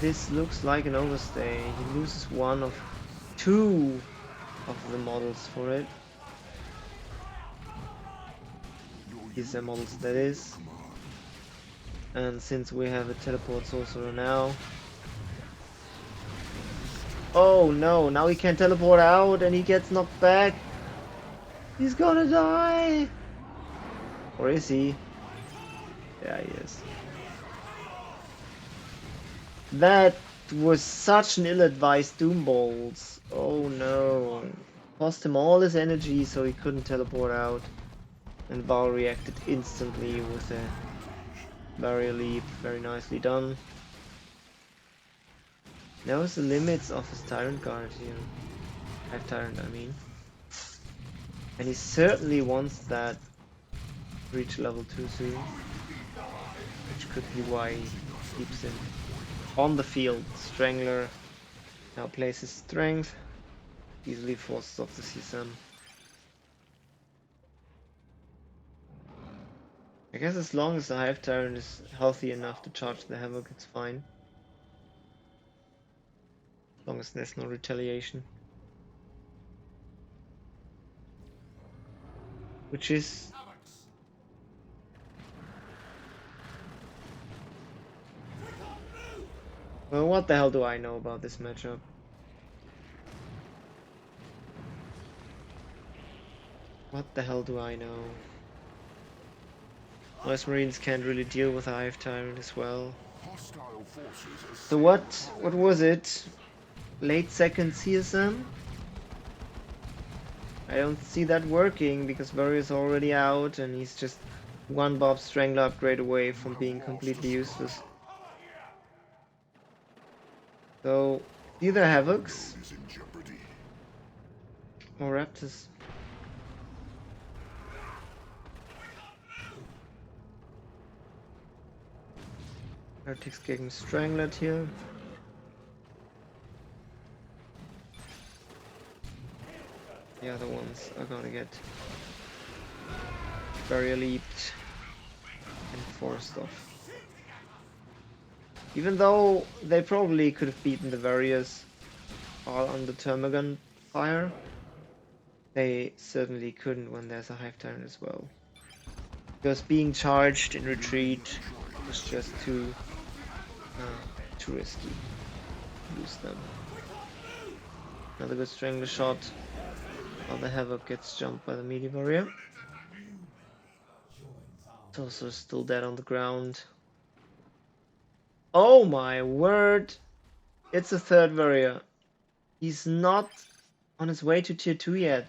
this looks like an overstay. He loses one of two of the models for it. These are models, that is. And since we have a teleport sorcerer now. Oh no, now he can teleport out and he gets knocked back. He's gonna die! Or is he? Yeah, he is. That was such an ill-advised Doom Balls. Oh no. Cost him all his energy so he couldn't teleport out. And Val reacted instantly with a barrier leap. Very nicely done. Knows the limits of his Tyrant Guard here. Hive Tyrant, I mean. And he certainly wants that to reach level 2 soon. Which could be why he keeps him on the field. Strangler now places strength. Easily forces off the CSM. I guess as long as the Hive Tyrant is healthy enough to charge the Havoc, it's fine. As long as there's no retaliation. Which is... Well, what the hell do I know about this matchup? What the hell do I know? Most Marines can't really deal with a Hive Tyrant as well. So what was it? Late second CSM? I don't see that working because Barry is already out and he's just one Bob Strangler upgrade away from being completely useless. So either Havocs or Raptors. Heretics getting Stranglered here. The other ones are gonna get barrier leaped and forced off. Even though they probably could have beaten the Warriors all under Termagon fire, they certainly couldn't when there's a Hive Tyrant as well. Because being charged in retreat was just too risky. Lose them. Another good Strangler shot. While the Havoc gets jumped by the Melee Warrior. Also still dead on the ground. Oh my word! It's a third Warrior. He's not on his way to tier 2 yet.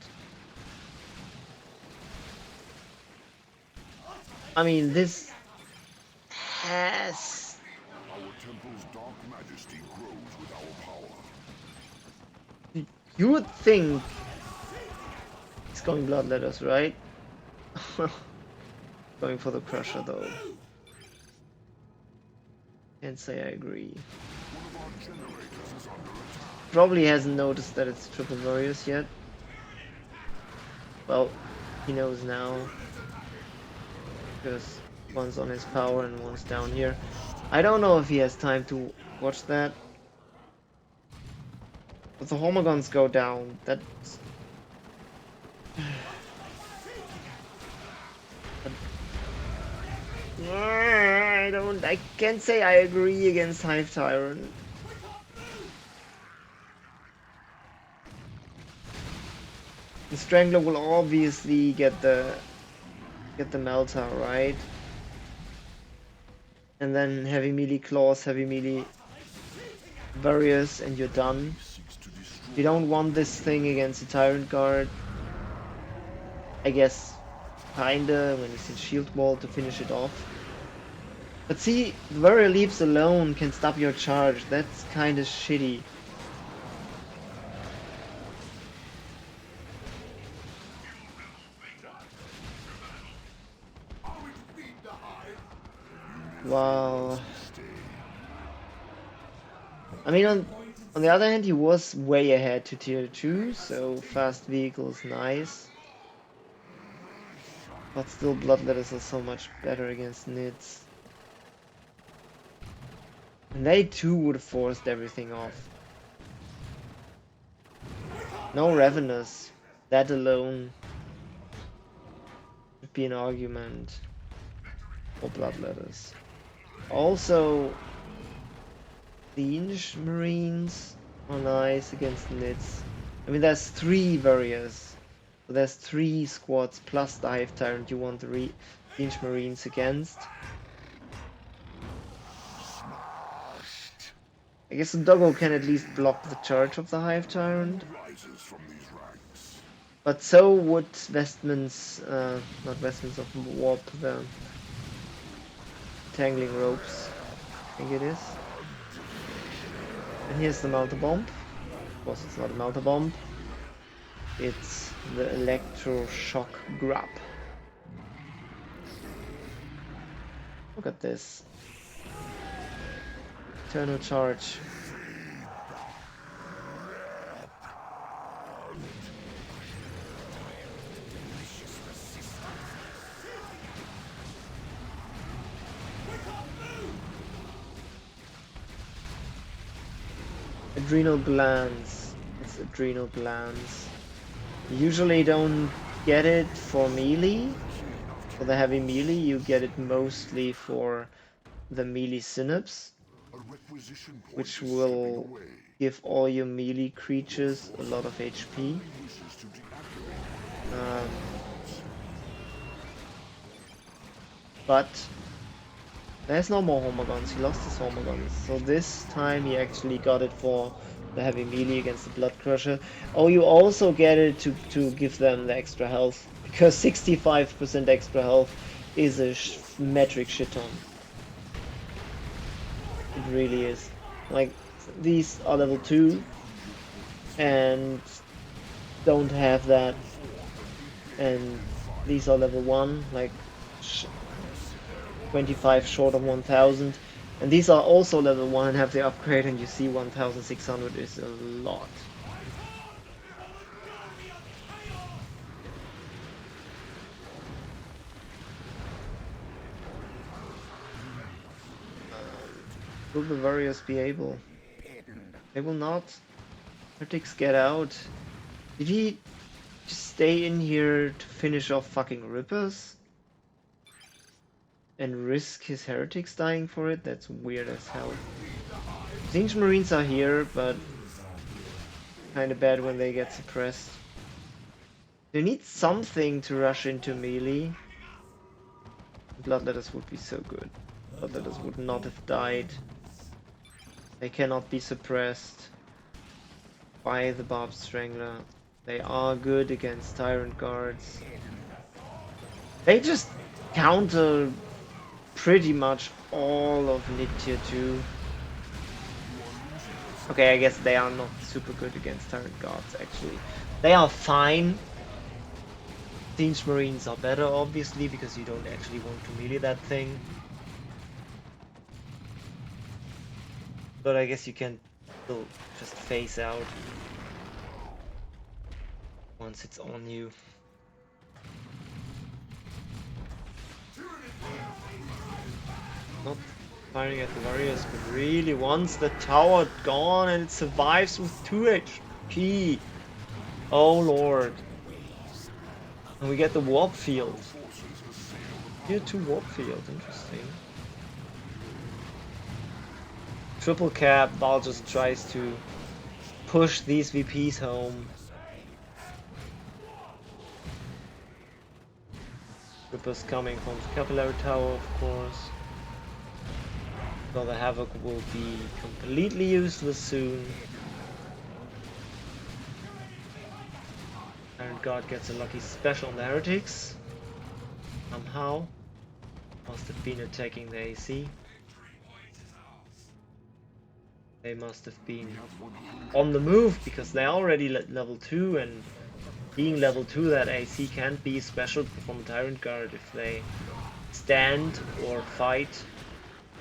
I mean, this has... Our temple's dark majesty grows with our power. You would think he's going bloodletters, right? Going for the crusher though. Can't say I agree. One of our generators is under attack. Probably hasn't noticed that it's triple warriors yet. Well, he knows now. Because one's on his power and one's down here. I don't know if he has time to watch that. But the Homogons go down. That's... I can't say I agree against Hive Tyrant. The Strangler will obviously get the Melta, right? And then heavy melee claws, heavy melee barriers, and you're done. You don't want this thing against a Tyrant Guard. I guess kinda when it's in shield wall to finish it off. But see, the warrior leaps alone can stop your charge. That's kinda shitty. Wow. I mean, on the other hand, he was way ahead to tier 2, so fast vehicles, nice. But still, bloodletters are so much better against nits. And they too would have forced everything off. No Ravenous. That alone would be an argument for bloodletters. Also, Siege Marines are nice against nits. I mean, there's 3 warriors. So there's 3 squads plus the Hive Tyrant you want the Siege Marines against. I guess the Doggo can at least block the charge of the Hive Tyrant. But so would Vestments, not Vestments of Warp, the Tangling Ropes, I think it is. And here's the Melter Bomb. Of course it's not a Melter Bomb. It's the Electroshock Grub. Look at this. Eternal Charge. Adrenal glands. It's adrenal glands. You usually don't get it for melee. For the heavy melee, you get it mostly for the melee synapse, which will give all your melee creatures a lot of HP. But there's no more Homogons, he lost his Homogons. So this time he actually got it for the heavy melee against the Blood Crusher. Oh, you also get it to give them the extra health, because 65% extra health is a metric shit ton. It really is. Like, these are level 2 and don't have that, and these are level 1, like 25 short of 1000, and these are also level 1 and have the upgrade, and you see 1600 is a lot. Will the warriors be able? They will not. Heretics get out. Did he just stay in here to finish off fucking Rippers? And risk his heretics dying for it? That's weird as hell. Siege Marines are here, but kinda bad when they get suppressed. They need something to rush into melee. Bloodletters would be so good. Bloodletters would not have died. They cannot be suppressed by the Barbed Strangler. They are good against Tyrant Guards. They just counter pretty much all of Lit Tier 2. Okay, I guess they are not super good against Tyrant Guards, actually. They are fine. Siege Marines are better, obviously, because you don't actually want to melee that thing. But I guess you can still just phase out once it's on you. Not firing at the warriors, but really wants the tower gone and it survives with 2 HP. Oh lord. And we get the warp field. Tier 2 warp field, interesting. Triple cap, Val just tries to push these VPs home. Rippers coming from the capillary tower, of course. So the Havoc will be completely useless soon. Iron God gets a lucky special on the heretics. Somehow. Must have been attacking the AC. They must have been on the move because they're already level 2, and being level 2 that AC can't be special from a Tyrant Guard if they stand or fight.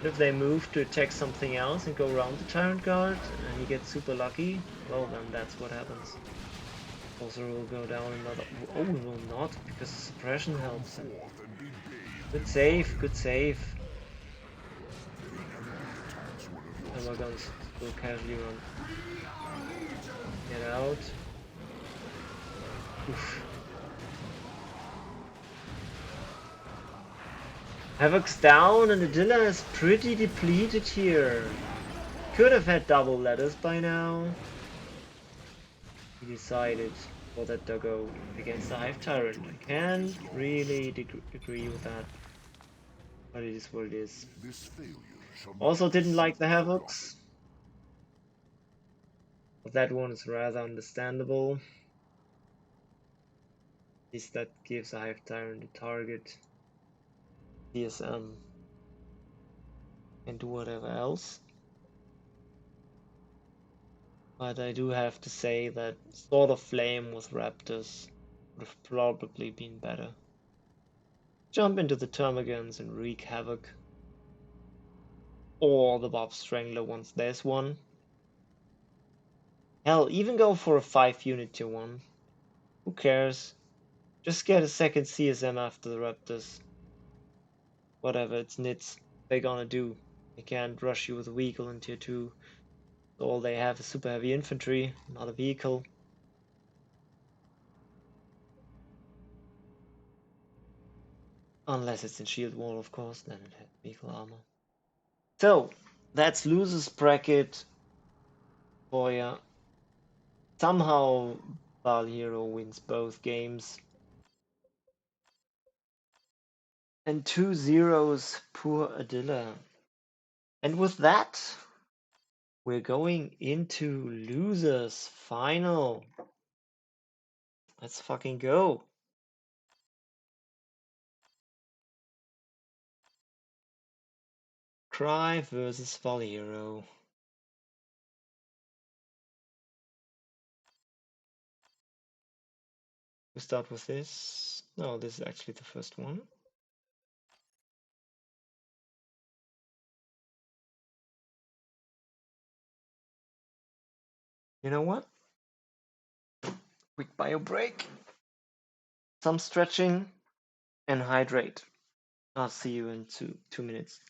But if they move to attack something else and go around the Tyrant Guard and he gets super lucky, well then that's what happens. Also will go down another... Oh, it will not, because the suppression helps him. Good save, good save. And my guns will casually run. Get out. Oof. Havoc's down and Adila is pretty depleted here. Could have had double letters by now. He decided for that doggo against the Hive Tyrant. I can't really agree with that. But it is what it is. Also didn't like the Havocs. But that one is rather understandable. At least that gives a Hive Tyrant a target. DSM can do whatever else. But I do have to say that Sword of Flame with Raptors would have probably been better. Jump into the Termagants and wreak havoc. Or the Bob Strangler once there's one. Hell, even go for a 5-unit tier 1. Who cares? Just get a second CSM after the Raptors. Whatever, it's nits. They're gonna do. They can't rush you with a vehicle in tier 2. So all they have is super heavy infantry, not a vehicle. Unless it's in shield wall, of course, then it has vehicle armor. So, that's losers bracket for ya. Somehow ValHero wins both games. And 2-0s, poor Adila. And with that, we're going into losers final. Let's fucking go. Cry versus ValHero. We start with this. No, this is actually the first one. You know what? Quick bio break. Some stretching and hydrate. I'll see you in two minutes.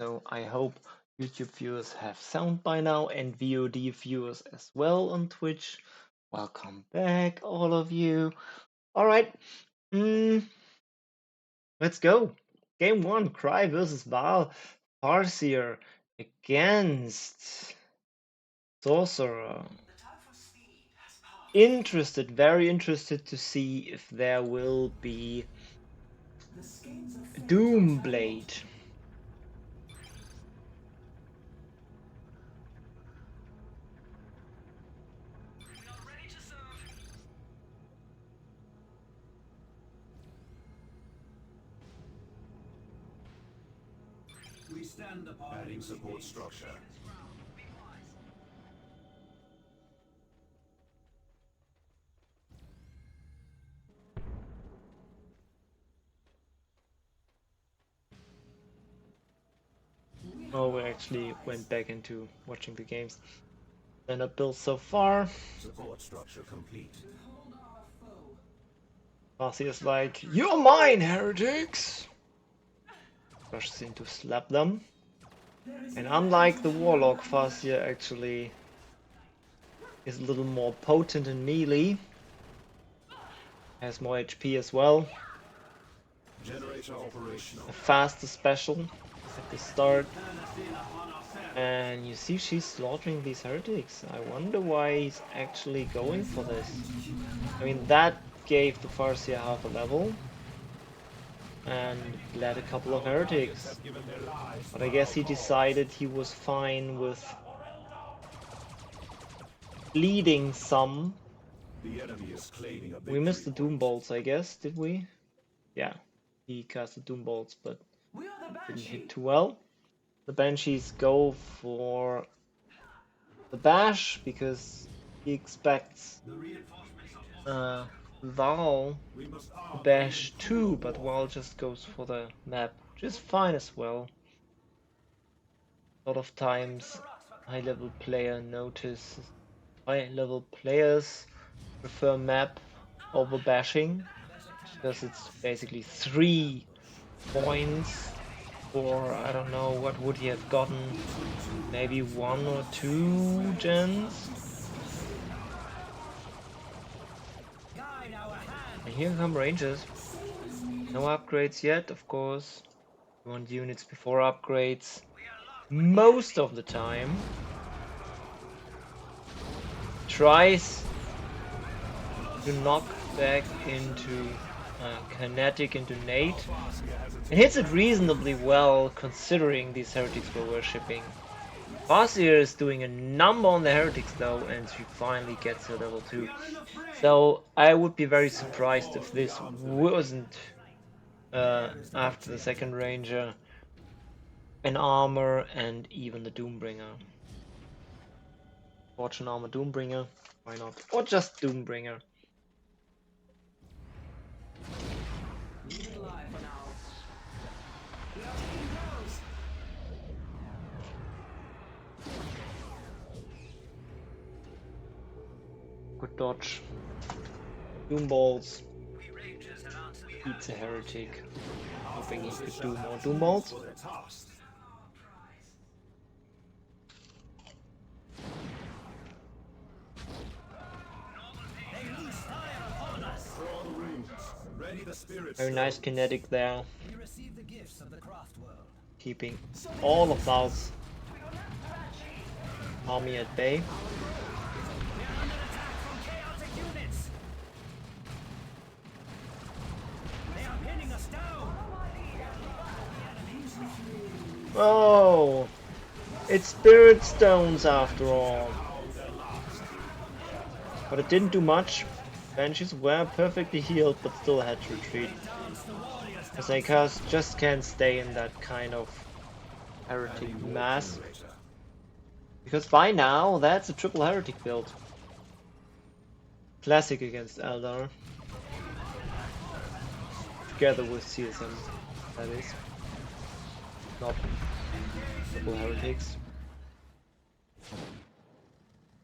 So I hope YouTube viewers have sound by now and VOD viewers as well on Twitch. Welcome back, all of you. All right, let's go. Game 1, Cry versus Val. Farseer against Sorcerer. Interested, very interested to see if there will be The skeins of food Doomblade. we stand upon Adding support structure. Oh, we actually went back into watching the games. And up built so far. Support structure complete. Farseer's like, you're mine, heretics! Rushes in to slap them. And unlike the Warlock, Farseer actually is a little more potent in melee. Has more HP as well. Generator operational. A faster special at the start. And you see she's slaughtering these heretics. I wonder why he's actually going for this. I mean, that gave the Farseer half a level. And led a couple of heretics. But I guess he decided he was fine with bleeding some. The enemy is claiming a We missed the victory Doom Bolts, I guess, did we? Yeah, he casted Doom Bolts, but we are the didn't hit Banshee. too well. The Banshees go for the bash because he expects The reinforcements uh, Val We must to arm bash too, but Val just goes for the map, which is fine as well. A lot of times high-level players prefer map over bashing because it's basically 3 points, or I don't know, what would he have gotten? Maybe 1 or 2 gens? And here come Rangers. No upgrades yet, of course. You want units before upgrades most of the time. Tries to knock back into kinetic into Nate. And hits it reasonably well considering these heretics were worshipping. Farseer is doing a number on the heretics though, and she finally gets her level 2. So I would be very surprised if this wasn't after the second ranger an armor and even the Doombringer. Fortune armor Doombringer, why not? Or just Doombringer. Leave it alive for now. Good dodge. Doom balls. Beats a heretic. Hoping he could do more doom balls. for their task. For all the rings. Ready the spirit Very nice stones. kinetic there. We receive the gifts of the craft world. Keeping all of Val's army at bay. Chaotic units. They are pinning us down. Oh! It's Spirit Stones after all. But it didn't do much. Banshees were perfectly healed but still had to retreat. As they just can't stay in that kind of heretic mass. Because by now, that's a triple heretic build. Classic against Eldar. Together with CSM, that is. Not triple heretics.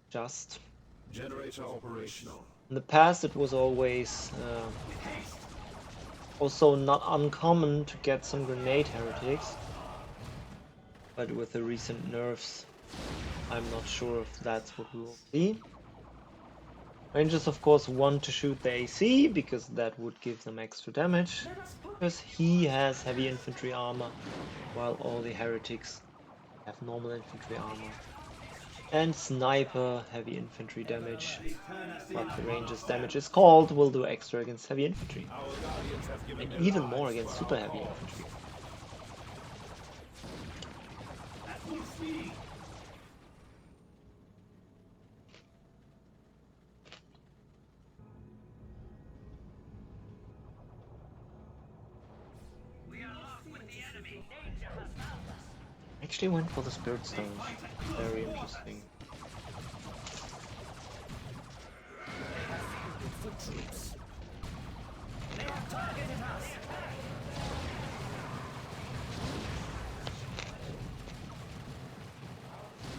Just. Generator operational. In the past, it was always also not uncommon to get some grenade heretics. but with the recent nerfs, I'm not sure if that's what we will see. Rangers, of course, want to shoot the AC because that would give them extra damage, because he has heavy infantry armor, while all the heretics have normal infantry armor. And sniper heavy infantry damage, but the Rangers damage is called will do extra against heavy infantry, and even more against super heavy infantry. Actually went for the Spirit Stones. Very interesting.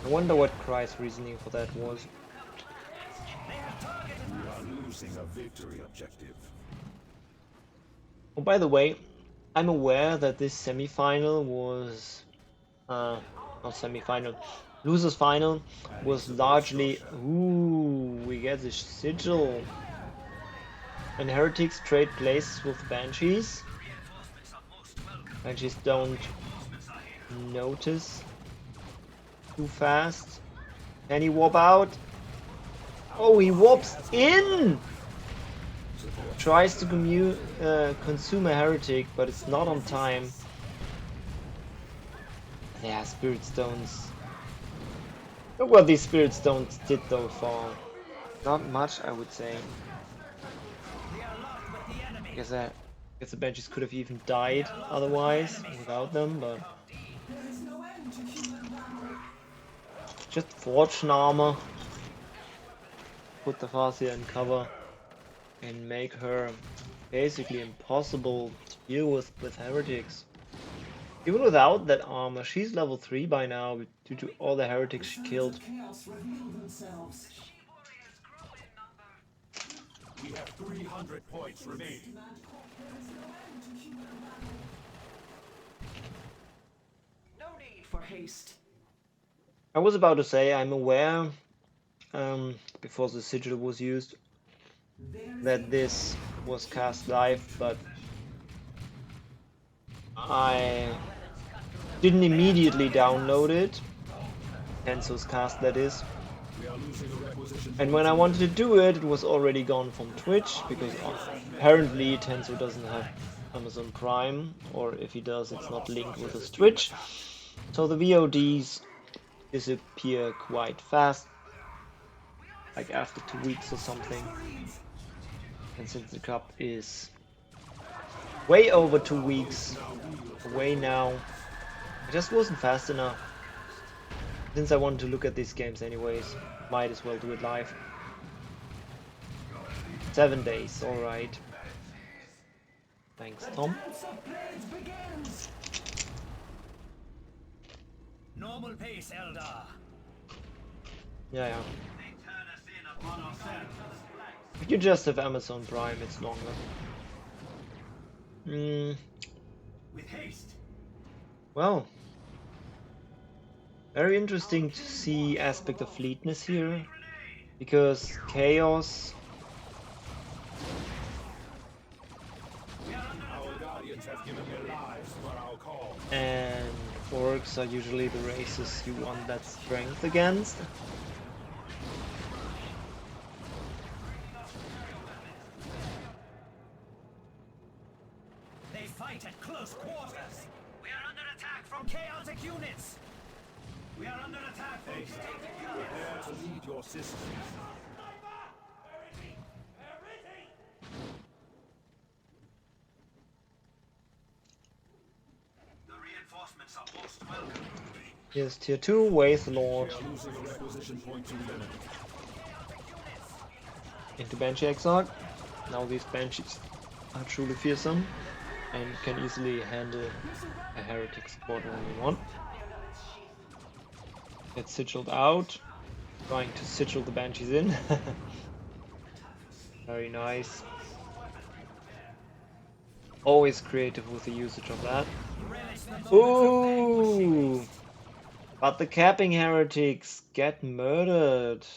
I wonder what Cry's reasoning for that was. We are losing a victory objective. Oh, by the way, I'm aware that this semi-final was not semi-final, losers final was largely, ooh, we get the sigil. And heretics trade places with banshees. Banshees don't notice too fast. Can he warp out? Oh, he warps in! Tries to consume a heretic, but it's not on time. Yeah, Spirit Stones. Look what these Spirit Stones did though far. Not much, I would say. I guess the Banshees could have even died otherwise, without them, but... Just Fortune armor. Put the Farseer in cover. And make her basically impossible to deal with heretics. Even without that armor, she's level 3 by now due to all the heretics she killed. We have 300 points remaining. No need for haste. I was about to say, I'm aware, before the sigil was used, that this was cast live, but I didn't immediately download it. Tenso's cast, that is. And when I wanted to do it, it was already gone from Twitch, because apparently Tenso doesn't have Amazon Prime, or if he does, it's not linked with his Twitch. So the VODs disappear quite fast, like after 2 weeks or something. And since the cup is way over 2 weeks away now, it just wasn't fast enough. Since I wanted to look at these games anyways, might as well do it live. 7 days, alright. Thanks, Tom. Normal pace, Eldar. Yeah. They turn us in upon ourselves. If you just have Amazon Prime, it's longer. With haste. Well. Very interesting to see aspect of fleetness here. Because Chaos... and Orcs are usually the races you want that strength against. They fight at close quarters. We are under attack from chaotic units. We are under attack from chaotic units. Prepare to lead your systems. The reinforcements are most welcome. Here's tier 2, Waith Lord. Losing a requisition point to the enemy. Into Banshee Exarch. Now these Banshees are truly fearsome and can easily handle a heretic squad only one. Get sigiled out. Trying to sigil the Banshees in. Very nice. Always creative with the usage of that. Ooh! But the capping heretics get murdered.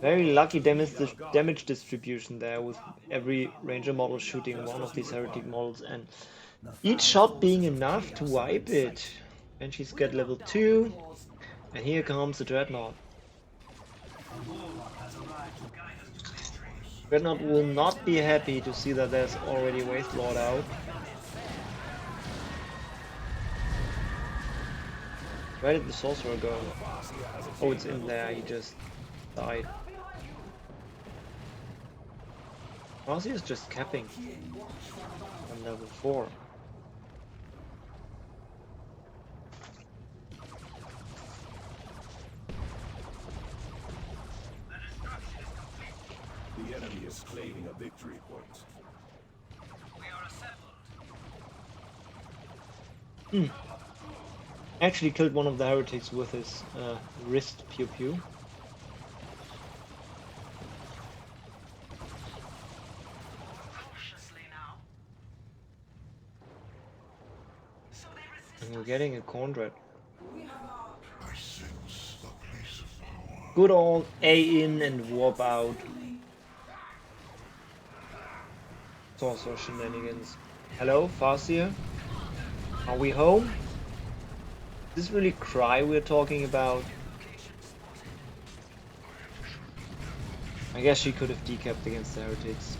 Very lucky damage distribution there, with every ranger model shooting one of these heretic models and each shot being enough to wipe it. Banshees get level 2, and here comes the Dreadnought. Dreadnought will not be happy to see that there's already Waste Lord out. Where did the Sorcerer go? Oh, it's in there, he just died. Farsi is just capping on level 4. The enemy is claiming a victory point. We are assembled. Actually killed one of the heretics with his wrist pew pew. Cautiously now. So they resist. And we're getting a Conrad. I sense the place of power. Good old A in and warp out. Sorcerer shenanigans. Hello, Farseer? Are we home? Is this really Cry we're talking about? I guess she could have decapped against the heretics.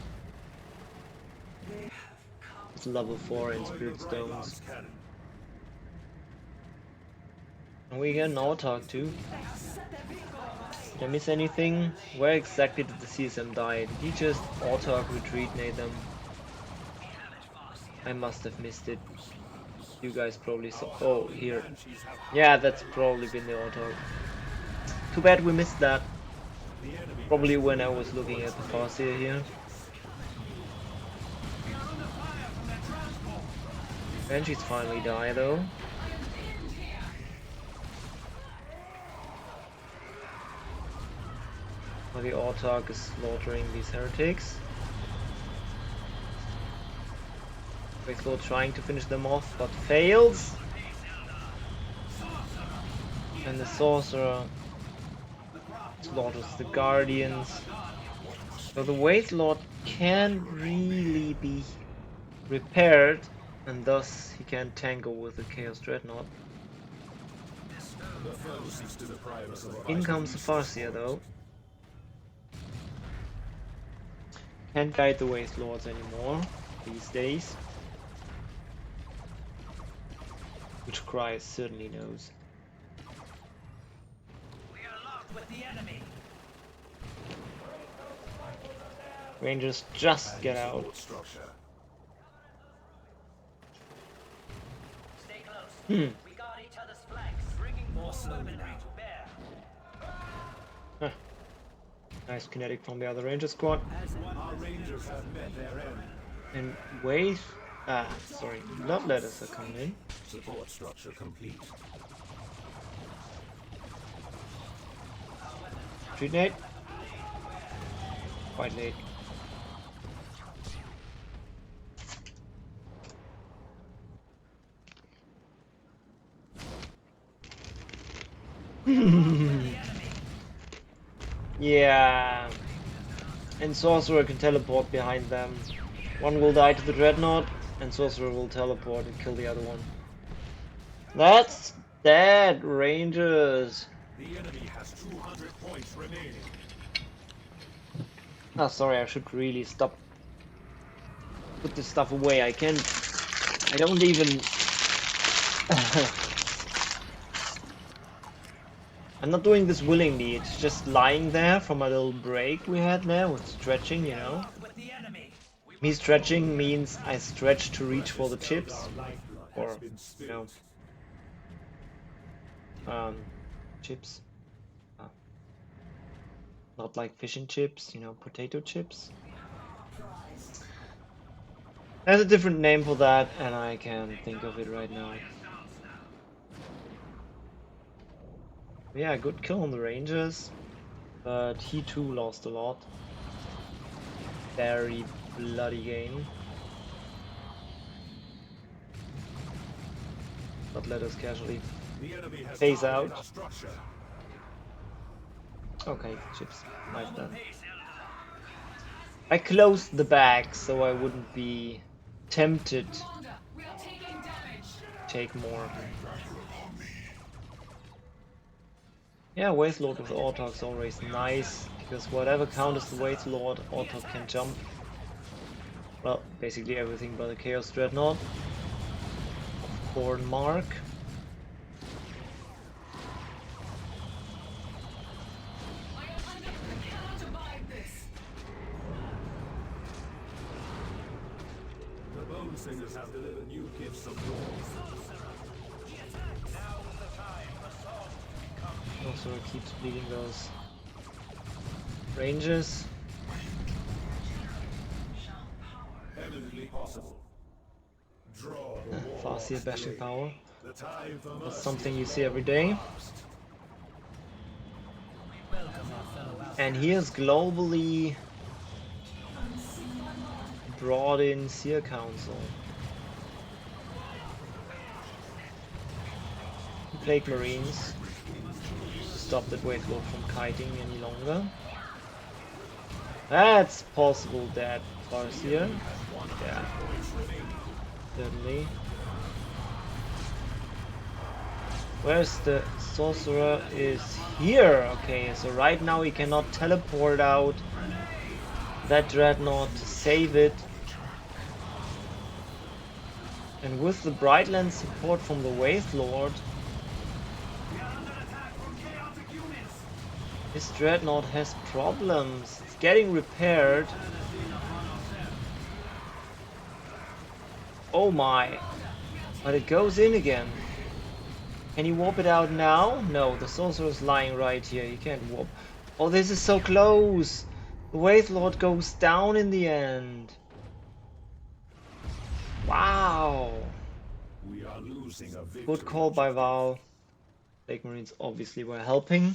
It's level 4 in Spirit Stones. And we get an Autarch too. Did I miss anything? Where exactly did the CSM die? Did he just Autarch retreat nade them? I must have missed it. You guys probably saw. Oh, here. Yeah, that's probably been the Autarch. Too bad we missed that. Probably when I was looking at the Farseer here. Banshees finally die though. While the Autarch is slaughtering these heretics. Wasteland trying to finish them off, but fails. And the Sorcerer slaughters the Guardians. So the Wasteland can really be repaired, and thus he can tangle with the Chaos Dreadnought. In comes the Farseer though. Can't guide the Waste Lords anymore these days. Which Cry certainly knows. We are locked with the enemy. Rangers just get out. Stay close. We got each other's flanks. Bringing more weaponry to bear. Huh. Nice kinetic from the other Ranger squad. Our rangers have met their end. And wait. Sorry. Bloodletters are coming in. Support structure complete. Retreat nade. Quite late. Yeah. And Sorcerer can teleport behind them. One will die to the Dreadnought, and Sorcerer will teleport and kill the other one. That's dead, Rangers. The enemy has 200 points remaining. Ah, sorry, I should really stop. Put this stuff away. I don't even. I'm not doing this willingly. It's just lying there from a little break we had there with stretching, you know. With the enemy. Me stretching means I stretch to reach for the chips, or you know, chips. Not like fish and chips, you know, potato chips. There's a different name for that, and I can't think of it right now. Yeah, good kill on the Rangers, but he too lost a lot. Very bloody game. But let us casually The enemy has Phase dominated out. our structure. Okay, chips. Nice done. I closed the bag so I wouldn't be tempted to Commander, we are taking damage. take more. Yeah, Waste Lord with Autark's always nice, because whatever counters the Waste Lord, Autark can jump. Well, basically everything but the Chaos Dreadnought. Corn Mark. I cannot abide this. The Bone Singers have delivered new gifts of war. Also keeps bleeding those ranges. Eminently possible. Draw the Farseer bashing power. The time for That's mercy something you is see every day. past. And here's globally brought in Seer Council. Plague Marines to stop that Waste Lord from kiting any longer. That's possible that Farseer. Yeah, certainly. Where's the sorcerer? Is here. Okay, so right now he cannot teleport out that dreadnought to save it. And with the Brightland support from the Waste Lord, this dreadnought has problems. It's getting repaired. Oh my. But it goes in again. Can you warp it out now? No, the sorcerer's lying right here. You can't warp. Oh, this is so close. The Waste Lord goes down in the end. Wow. We are losing a victory. Good call by Val. Plague Marines obviously were helping.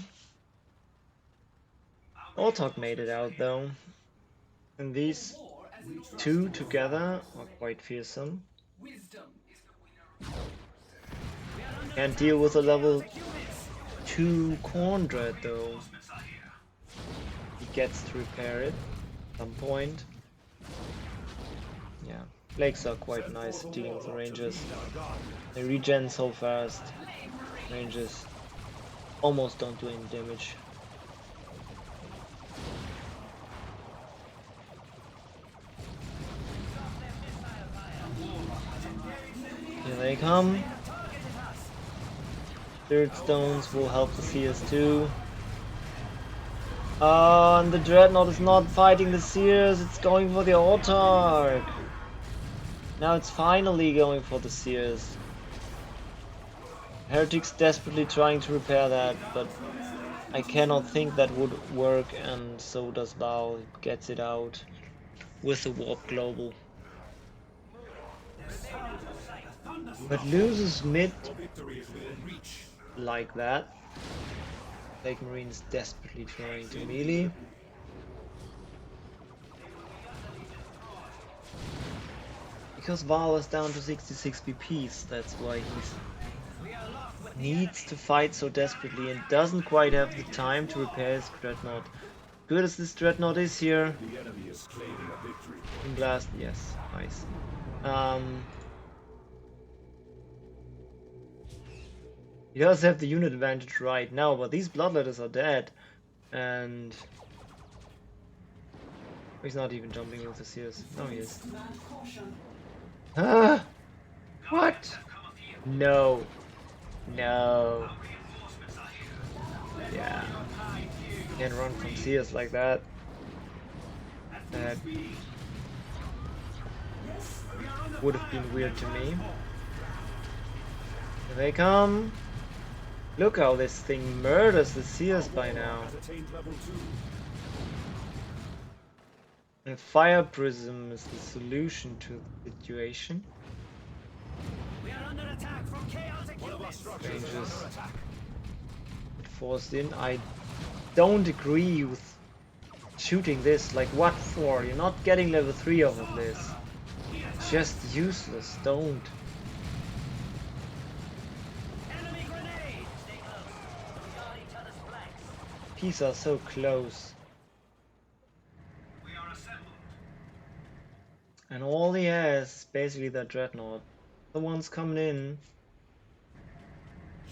Autark made it out though. And these two together are quite fearsome. Wisdom. Can't deal with a level 2 Corn Dread though. He gets to repair it at some point. Yeah, Plagues are quite nice at dealing with the ranges. They regen so fast. Ranges almost don't do any damage. Here they come. Spirit Stones will help the Seers too. And the Dreadnought is not fighting the Seers, it's going for the Autark. Now it's finally going for the Seers. Heretic's desperately trying to repair that, but I cannot think that would work, and so does Val. Gets it out with the Warp Global. But loses mid like that. Plague Marines desperately trying to melee. Because Val is down to 66 BPs, that's why he needs to fight so desperately and doesn't quite have the time to repair his Dreadnought. Good as this Dreadnought is here. The enemy is claiming a victory. In blast, yes, nice. He does have the unit advantage right now, but these Bloodletters are dead, and he's not even jumping with the Seers. No, he is. Ah! What? No. No. Yeah. Can't run from Seers like that. That would have been weird to me. Here they come. Look how this thing murders the Seers by now. And Fire Prism is the solution to the situation. We are under attack from chaotic units. Ranges forced in. I don't agree with shooting this. Like, what for? You're not getting level 3 off of this. Just useless. Don't. Enemy grenade! VPs are so close. We are assembled. And all he has is basically that dreadnought. The ones coming in.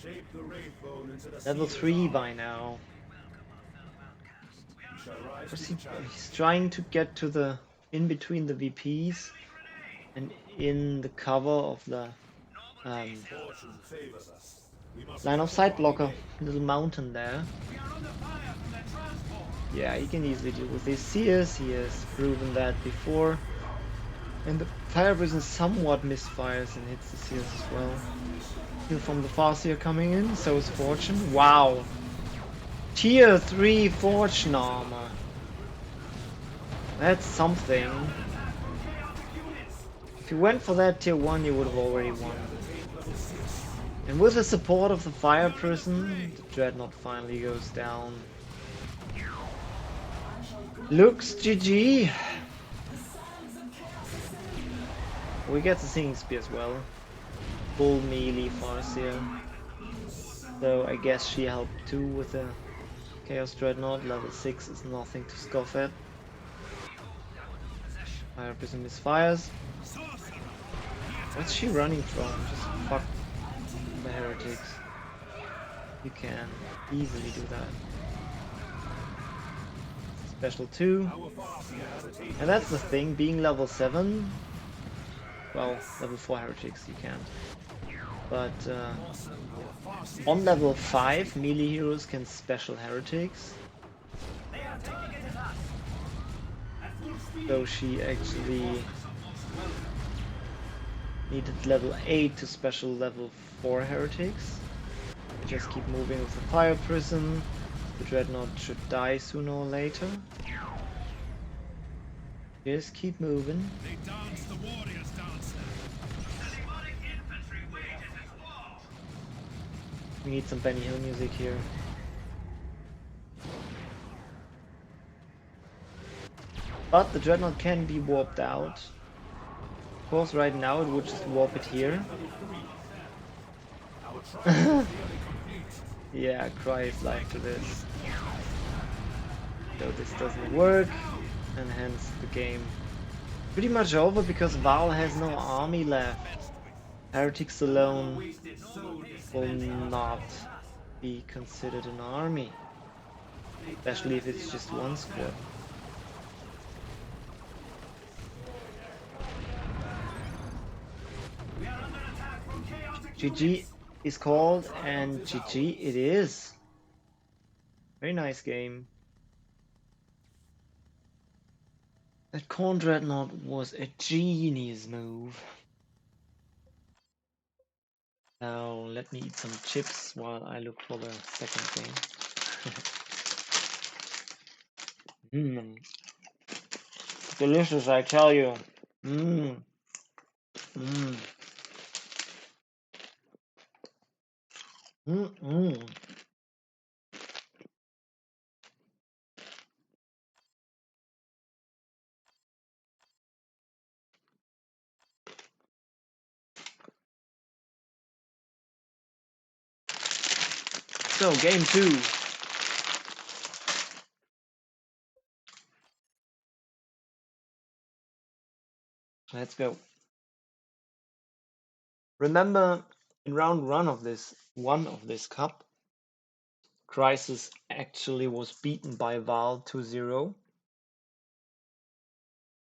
Shape the Wraithbone into the Level Seer's 3 armor. by now. We shall rise Of course to the challenge. he's trying to get to the in between the VPs and in the cover of the Fortune favors us. We must line of capture sight what we blocker. may. Little mountain there. We are under fire from their transport. Yeah, he can easily deal with these seers. He has proven that before. And the fire prison somewhat misfires and hits the seers as well. Heal from the Farseer coming in, so is Fortune. Wow! Tier 3 Fortune armor. That's something. If you went for that tier 1, you would have already won. And with the support of the fire prison, the dreadnought finally goes down. Looks GG. We get the Singing Spear as well. Full melee Farseer. So I guess she helped too with the Chaos Dreadnought. Level 6 is nothing to scoff at. Fire Prison misfires. What's she running from? Just fuck the heretics. You can easily do that. Special 2. And that's the thing, being level 7. Well, level 4 heretics you can't. But on level 5, melee heroes can special heretics. So she actually needed level 8 to special level 4 heretics. Just keep moving with the fire prison. The dreadnought should die sooner or later. Just keep moving. They dance the warriors dance now. The demonic infantry wages its war. We need some Benny Hill music here. But the dreadnought can be warped out. Of course, right now it would just warp it here. Yeah, cry is life to this. So this doesn't work, and hence the game pretty much over because Val has no army left. Heretics alone will not be considered an army, especially if it's just one squad. GG is called, and GG it is. Very nice game. That Corn Dreadnought was a genius move. Now let me eat some chips while I look for the second game. Delicious, I tell you. Mmm. Mmm. Mmm. So, game 2. Let's go. Remember, in round one of this cup, Crisis actually was beaten by Val 2-0.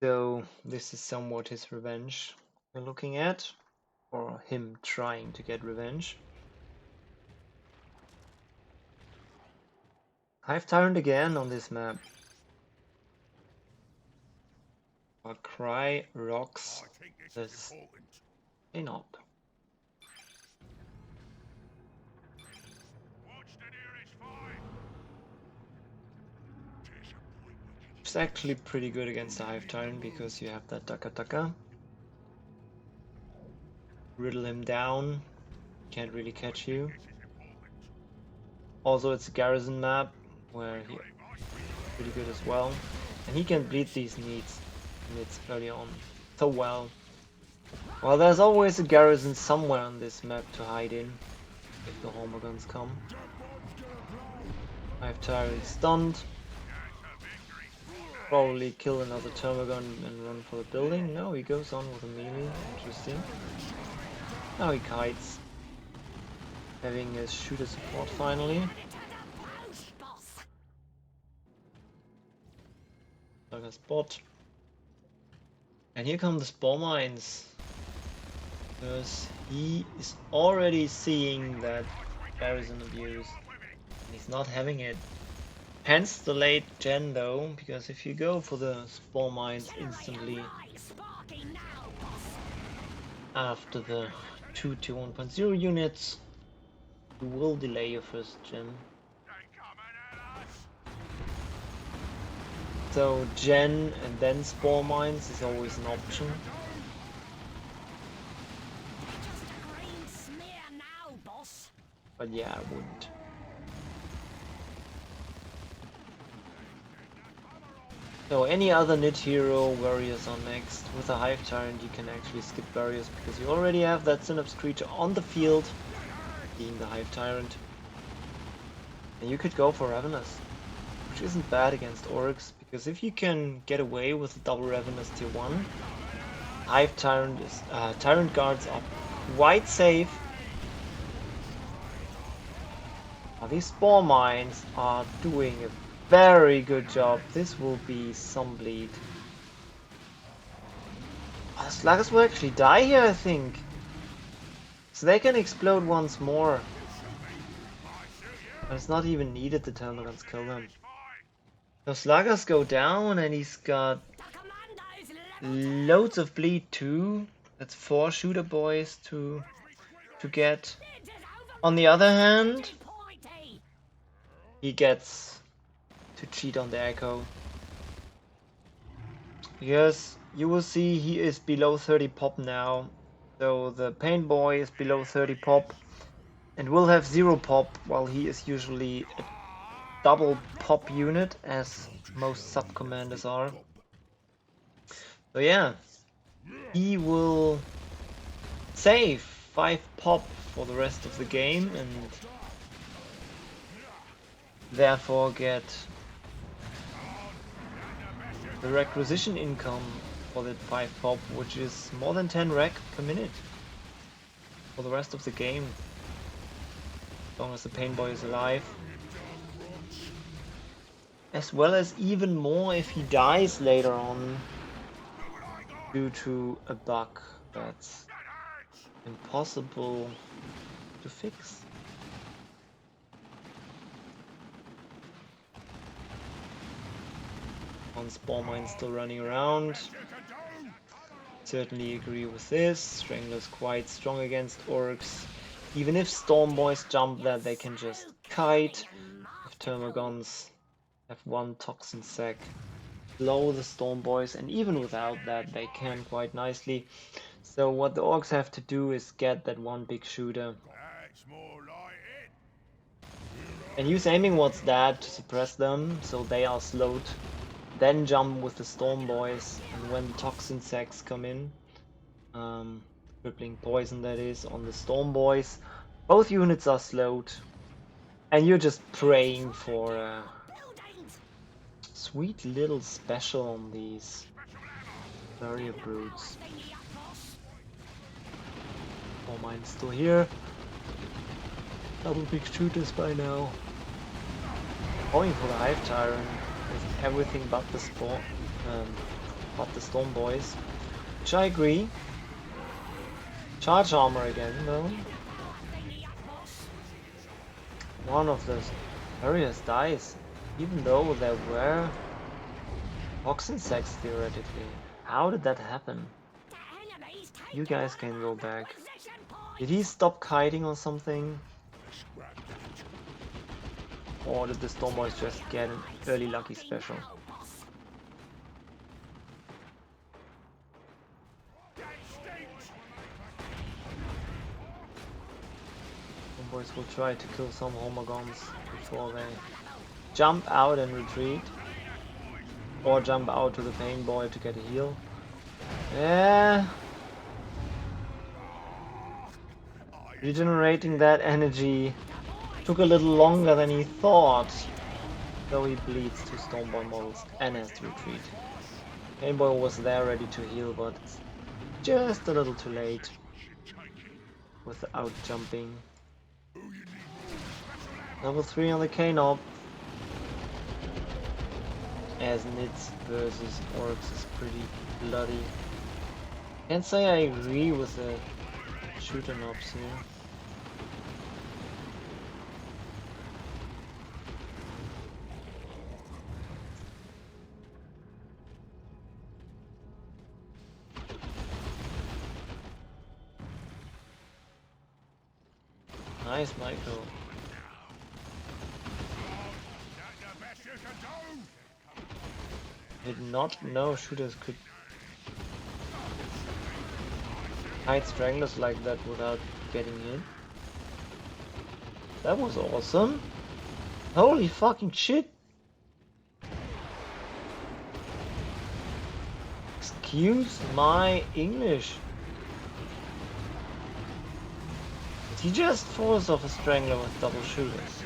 So this is somewhat his revenge we're looking at, or him trying to get revenge. I've turned again on this map. But Cry rocks this. May not. It's actually pretty good against the Hive Tyrant because you have that Taka. Riddle him down, can't really catch you. Also, it's a garrison map where he's pretty good as well, and he can bleed these needs early on so well. Well, there's always a garrison somewhere on this map to hide in if the Hormagaunts come. Hive Tyrant stunned. Probably kill another Termagon and run for the building. No, he goes on with a melee. Interesting. Now he kites. Having his shooter support finally. Like a spot. And here come the Spore Mines. Because he is already seeing that there is an abuse. And he's not having it. Hence the late gen though, because if you go for the Spore Mines instantly after the 2 to 1.0 units, you will delay your first gen. So gen and then Spore Mines is always an option. But yeah, I wouldn't. So any other Nit hero, warriors are next. With a Hive Tyrant you can actually skip barriers because you already have that Synapse creature on the field, being the Hive Tyrant. And you could go for Ravenous, which isn't bad against Orcs, because if you can get away with a double Ravenous tier 1, Hive Tyrant is, Tyrant Guards are quite safe. Now these Spore Mines are doing a very good job. This will be some bleed. Oh, the Sluggers will actually die here, I think. So they can explode once more. But it's not even needed, the Termagants kill them. So Sluggers go down and he's got loads of bleed too. That's 4 shooter boys to get. On the other hand, he gets to cheat on the Echo. Yes, you will see he is below 30 pop now. So the Pain Boy is below 30 pop and will have 0 pop, while he is usually a double pop unit, as most sub-commanders are. So yeah, he will save 5 pop for the rest of the game and therefore get the requisition income for that 5 pop, which is more than 10 rec per minute for the rest of the game, as long as the Pain Boy is alive. As well as even more if he dies later on due to a bug that's impossible to fix. One Spore Mine still running around. Certainly agree with this. Strangler's quite strong against Orcs. Even if Storm Boys jump that, they can just kite. If Termagons have 1 Toxin Sac, blow the Storm Boys, and even without that they can quite nicely. So what the Orcs have to do is get that 1 big shooter and use Aiming What's That to suppress them so they are slowed. Then jump with the Storm Boys, and when the Toxin Sacs come in, crippling poison that is, on the Storm Boys, both units are slowed, and you're just praying for a sweet little special on these Barrier Brutes. Spore Mine's still here. Double big shooters by now. Going for the Hive Tyrant with everything but the Storm Boys, which I agree. Charge armor again though. One of the barriers dies, even though there were Toxin Sacs theoretically. How did that happen? You guys can go back. Did he stop kiting or something? Or did the Storm Boys just get an early lucky special? Storm Boys will try to kill some Homagons before they jump out and retreat. Or jump out to the Pain Boy to get a heal. Yeah. Regenerating that energy took a little longer than he thought. though he bleeds two Stormboy models and has to retreat. Painboy was there ready to heal, but it's just a little too late without jumping. Level 3 on the K-Nob. As Nits versus Orcs is pretty bloody. Can't say I agree with the shooter knobs here. Nice, Michael. Did not know shooters could hide stranglers like that without getting hit. That was awesome. Holy fucking shit. Excuse my English. He just forced off a strangler with double shooters.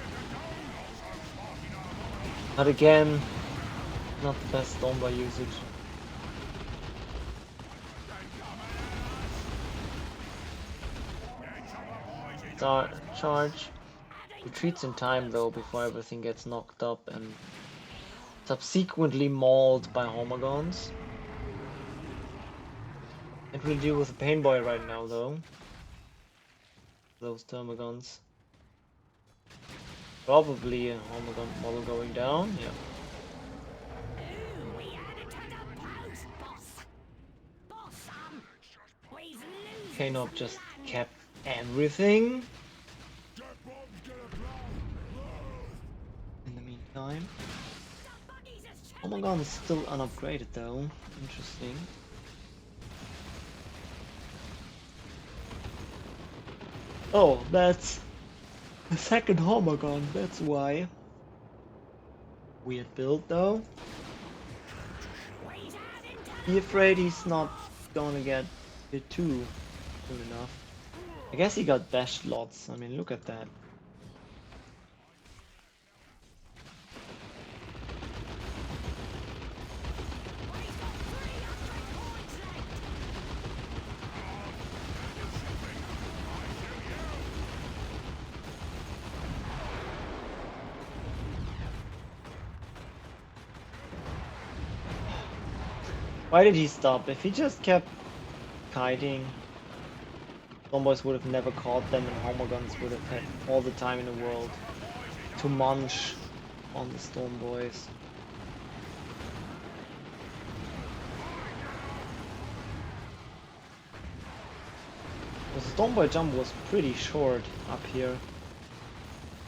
But again, not the best Stormboy usage. Charge. Retreats in time though before everything gets knocked up and subsequently mauled by Homagons. It will deal with the Painboy right now though. Those Termagons. Probably a Homagon model going down, yeah. K-Nob just kept everything. In the meantime. Homagon is still unupgraded though. Interesting. Oh, that's the second Homagon, that's why. Weird build though. Be afraid he's not gonna get hit too soon enough. I guess he got bashed lots. I mean, look at that. Why did he stop? If he just kept kiting, Stormboys would have never caught them and Homagons would have had all the time in the world to munch on the Stormboys. The Stormboy jump was pretty short up here.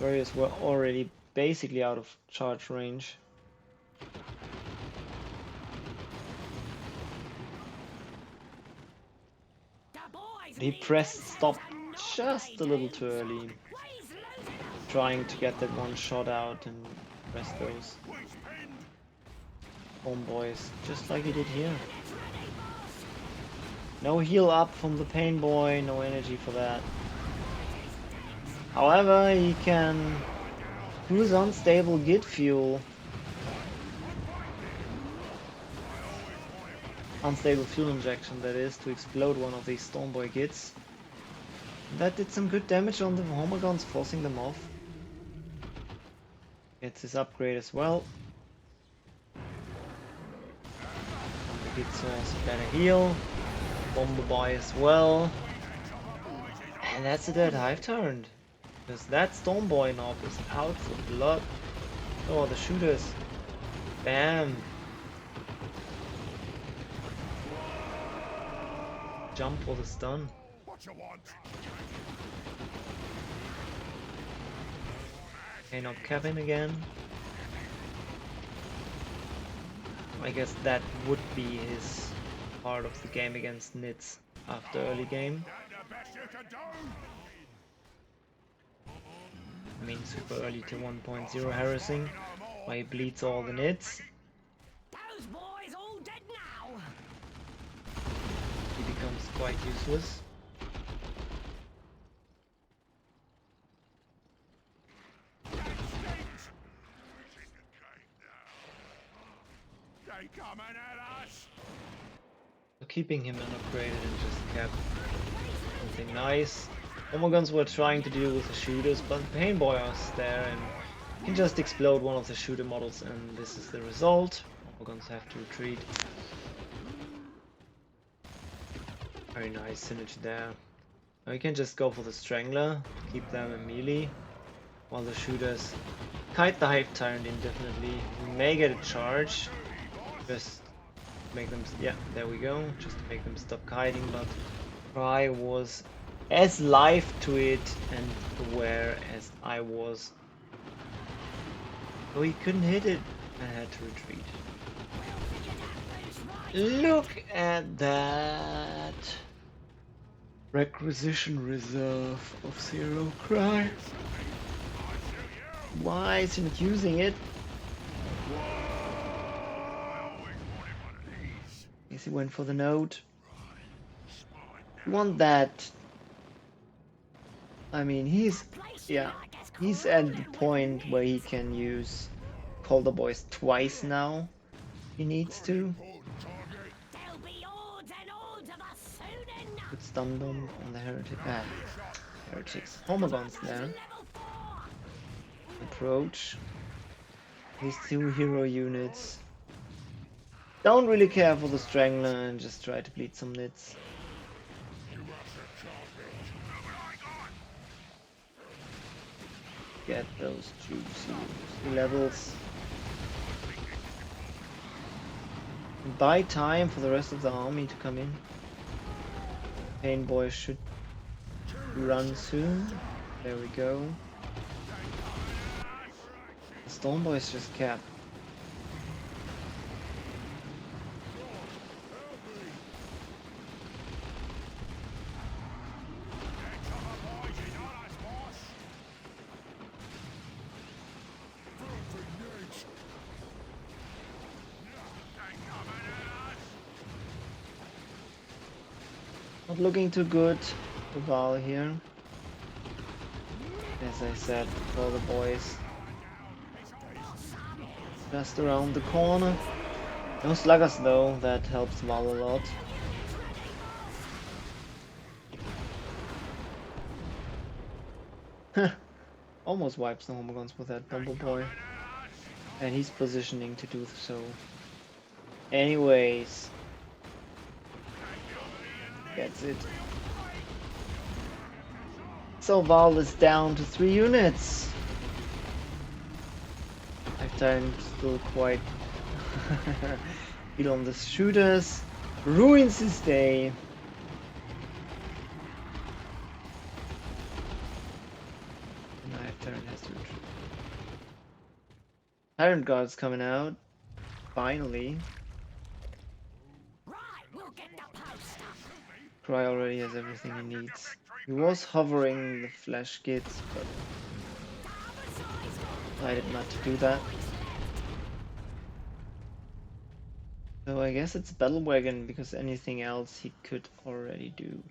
Warriors were already basically out of charge range. He pressed stop just a little too early, trying to get that one shot out and press those Homeboys, just like he did here. No heal up from the Painboy, no energy for that. However, he can use unstable git fuel. Unstable fuel injection, that is, to explode one of these Stormboy gits. That did some good damage on the Homagons, forcing them off. Gets his upgrade as well. And the git source better heal. Bomber Boy as well. And that's a dead hive turned. Because that Stormboy knob is out for blood. Oh, the shooters. Bam. Jump for the stun. K-Nob Kevin again. I guess that would be his part of the game against Nits after early game. I mean, super early to 1.0 harassing, why he bleeds all the Nits. Those boys all dead now. He becomes quite useless. they coming at us? So keeping him unupgraded and just kept something nice. Guns were trying to deal with the shooters, but Painboy is there and can just explode one of the shooter models, and this is the result. Guns have to retreat. Very nice synergy there. Now you can just go for the Strangler to keep them in melee, while the shooters kite the Hive Tyrant indefinitely. We may get a charge, just make them, yeah, there we go, just to make them stop kiting, but Cry was as live to it and aware as I was. So he couldn't hit it and had to retreat. Look at that! Requisition reserve of Zero Cry. Why isn't using it? Guess he went for the node. You want that? I mean, he's at the point where he can use Call the Boys twice now. He needs to. Good stun bomb on the heretics. Homogons there. Approach. These two hero units. Don't really care for the Strangler and just try to bleed some nits. Get those juicy levels. And buy time for the rest of the army to come in. Painboy should run soon. There we go. The Stormboy is just capped. Not looking too good for Val here. As I said, for the boys. Just around the corner. No sluggers though, that helps Val a lot. Almost wipes the Homogons with that Bumbleboy. And he's positioning to do so. Anyways. Gets it. So Val is down to 3 units. Lifetime still quite beat on the shooters. Ruins his day. Lifetime has to retreat. Tyrant Guard's coming out. Finally. Cry already has everything he needs. He was hovering the flash kits, but decided not to do that. So I guess it's Battle Wagon, because anything else he could already do.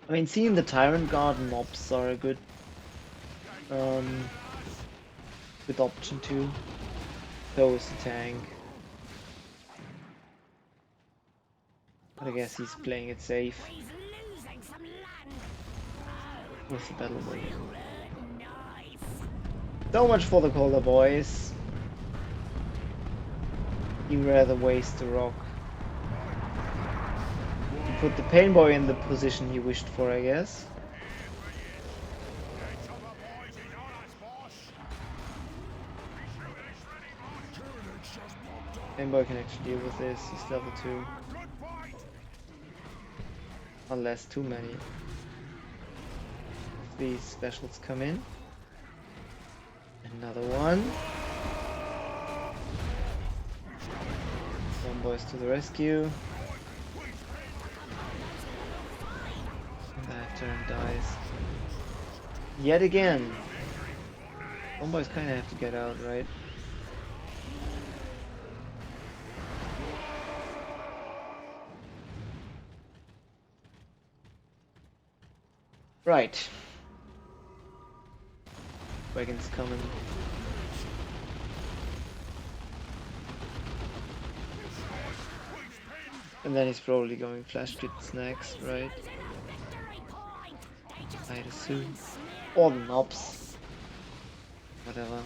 I mean, seeing the Tyrant Guard mobs are a good option too. So is the tank. But I guess he's playing it safe with the Battle Wagon. So much for the Colder Boys. He rather waste the rock. He put the Painboy in the position he wished for, I guess. Painboy can actually deal with this, he's level 2. Unless too many of these specials come in. Another one. Boys to the rescue. And that turn dies. Yet again. Boys kind of have to get out, right? Right. Wagon's coming. And then he's probably going flash kits next, right? I'd assume. Or the knobs. Whatever.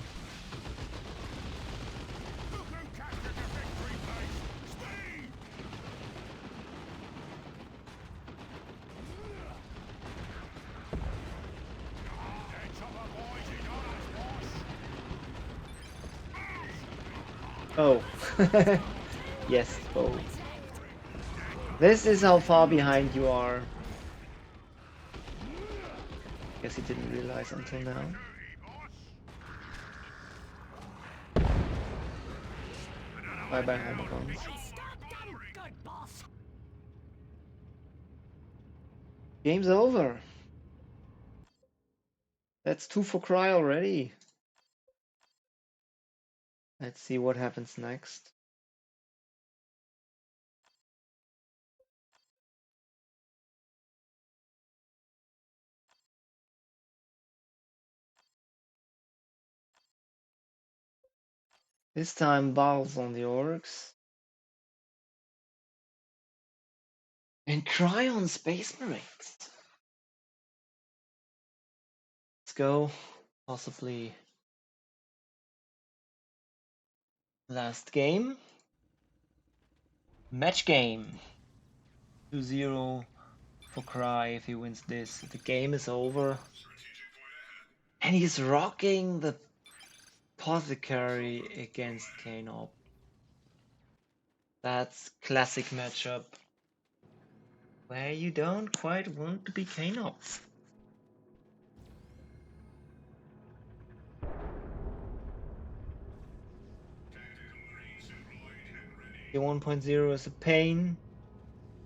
Oh. Yes, oh. This is how far behind you are. Guess he didn't realize until now. Bye bye, homicons. Game's over. That's 2 for Cry already. Let's see what happens next. This time Val's on the orcs. And Cry on Space Marines. Let's go. Possibly last game. Match game. 2-0 for Cry if he wins this. The game is over. And he's rocking the Apothecary against Kanob. That's classic matchup. Where you don't quite want to be Kanob. The 1.0 is a pain.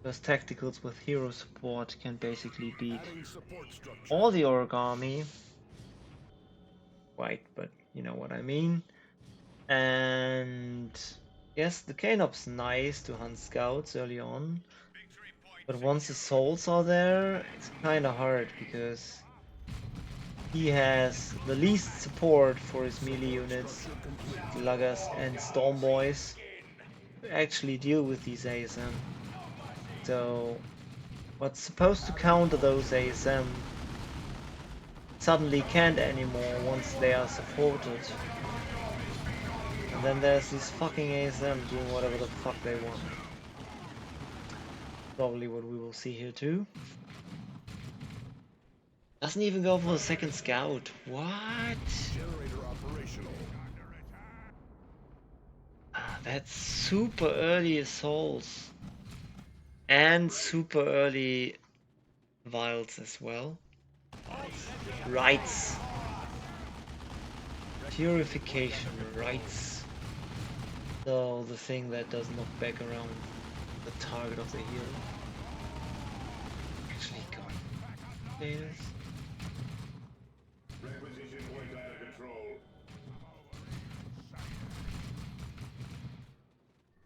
Those tacticals with hero support can basically beat all the origami. Right, but you know what I mean. And yes, the Kanob's nice to hunt scouts early on. But once the souls are there, it's kinda hard because he has the least support for his melee units, Luggers and Storm Boys, to actually deal with these ASM. So what's supposed to counter those ASM suddenly can't anymore once they are supported. And then there's this fucking ASM doing whatever the fuck they want. Probably what we will see here too. Doesn't even go for a second scout. What? That's super early assaults. And super early vials as well. Rights. Purification rights. So the thing that does knock back around the target of the heal. Actually gone. Status.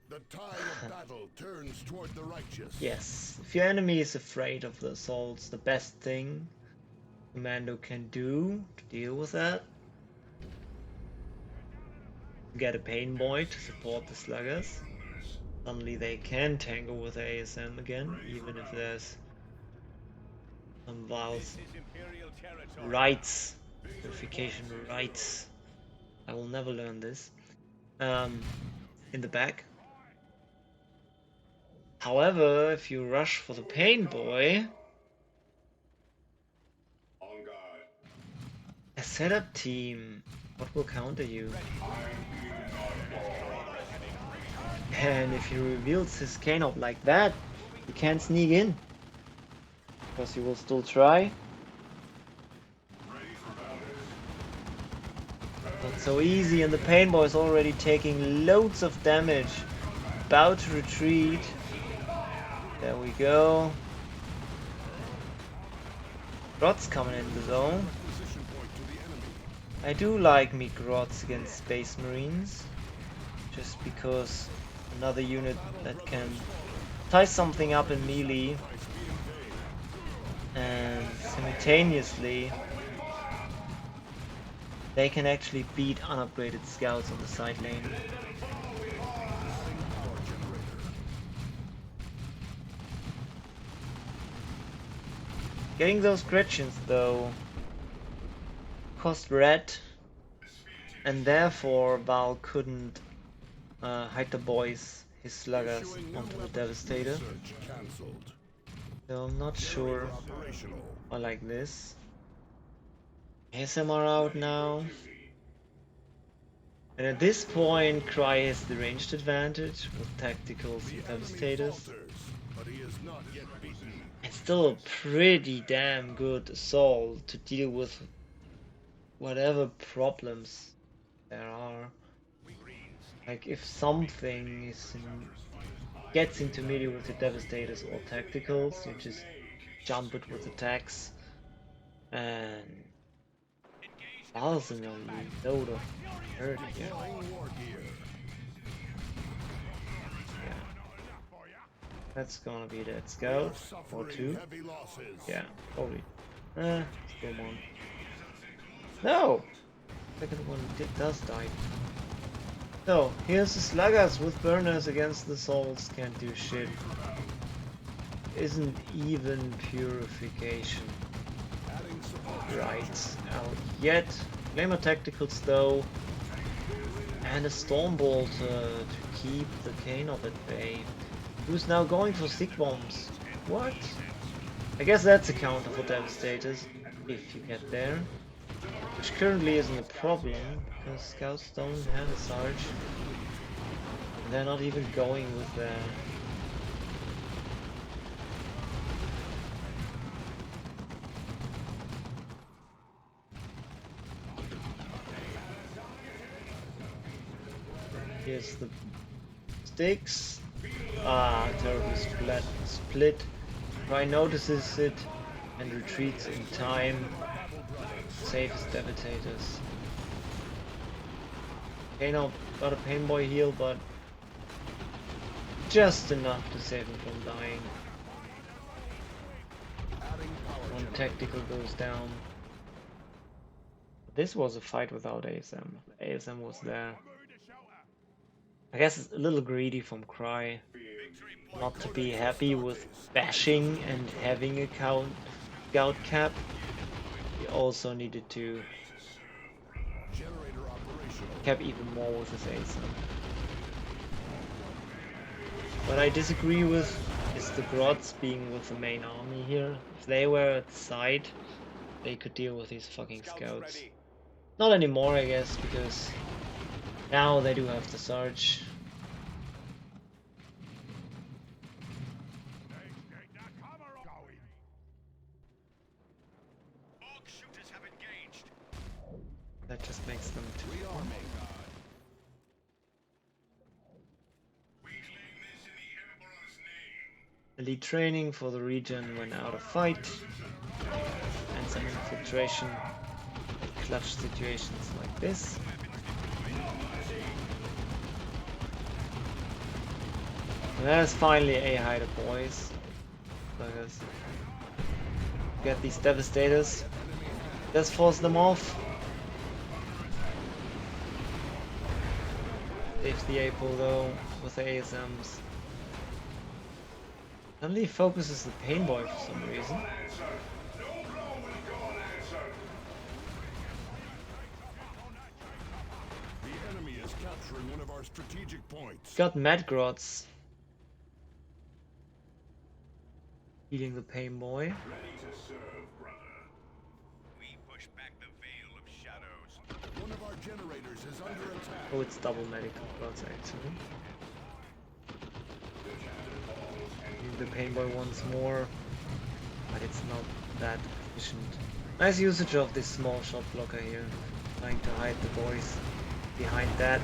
The tide of battle turns toward the righteous. Yes, if your enemy is afraid of the assaults, the best thing Commando can do to deal with that, get a Pain Boy to support the sluggers. Suddenly they can tangle with ASM again, even if there's some Val's rights, purification rights. I will never learn this. In the back. However, if you rush for the Pain Boy, a setup team, what will counter you? And if he reveals his Kanob like that, you can't sneak in. Because he will still try. Not so easy, and the Pain Boy is already taking loads of damage. About to retreat. There we go. Grots coming in the zone. I do like me Grots against Space Marines. Just because another unit that can tie something up in melee and simultaneously they can actually beat unupgraded scouts on the side lane. Getting those Gretchens though cost red, and therefore Val couldn't hide the boys, his sluggers, onto the Devastator. So I'm not sure I like this. ASM are out now. And at this point, Cry has the ranged advantage with tacticals and devastators. It's still a pretty damn good assault to deal with whatever problems there are. Like if something gets into melee with the devastators or tacticals, you just jump it with attacks, and Val's in a load of hurt here. Yeah. That's gonna be that scout or two. Yeah, probably. Still one. No! Second one does die. So, here's the sluggers with burners against the souls, can't do shit. Isn't even purification right out yet. Flamer tacticals though, and a Stormbolt to keep the Kano at bay. Who's now going for stick bombs? What? I guess that's a counter for Devastators, if you get there. Which currently isn't a problem, because scouts don't have a Sarge. And they're not even going with their... Here's the sticks. Terribly split. Cry notices it and retreats in time. Saves Devastators. Kano got a Pain Boy heal, but just enough to save him from dying. One tactical goes down. This was a fight without ASM. ASM was there. I guess it's a little greedy from Cry not to be happy with bashing and having a scout cap. He also needed to cap even more with his ASM. What I disagree with is the Grots being with the main army here. If they were at the side, they could deal with these fucking scouts. Not anymore, I guess, because now they do have the Sarge. That just makes them too. Elite training for the region when out of fight, and some infiltration in clutch situations like this. And there's finally a hider, boys. Get these devastators. Just force them off. Saves the April though with the ASMs. Suddenly focuses the Pain Boy for some reason. The enemy is capturing one of our strategic points. Got Mad Grots. Healing the Pain Boy. Ready to serve, brother. We push back the veil of shadows. One of our generators is under attack. Oh, it's double medical Grots actually. Heal the Pain Boy once more, but it's not that efficient. Nice usage of this small shot blocker here, trying to hide the boys behind that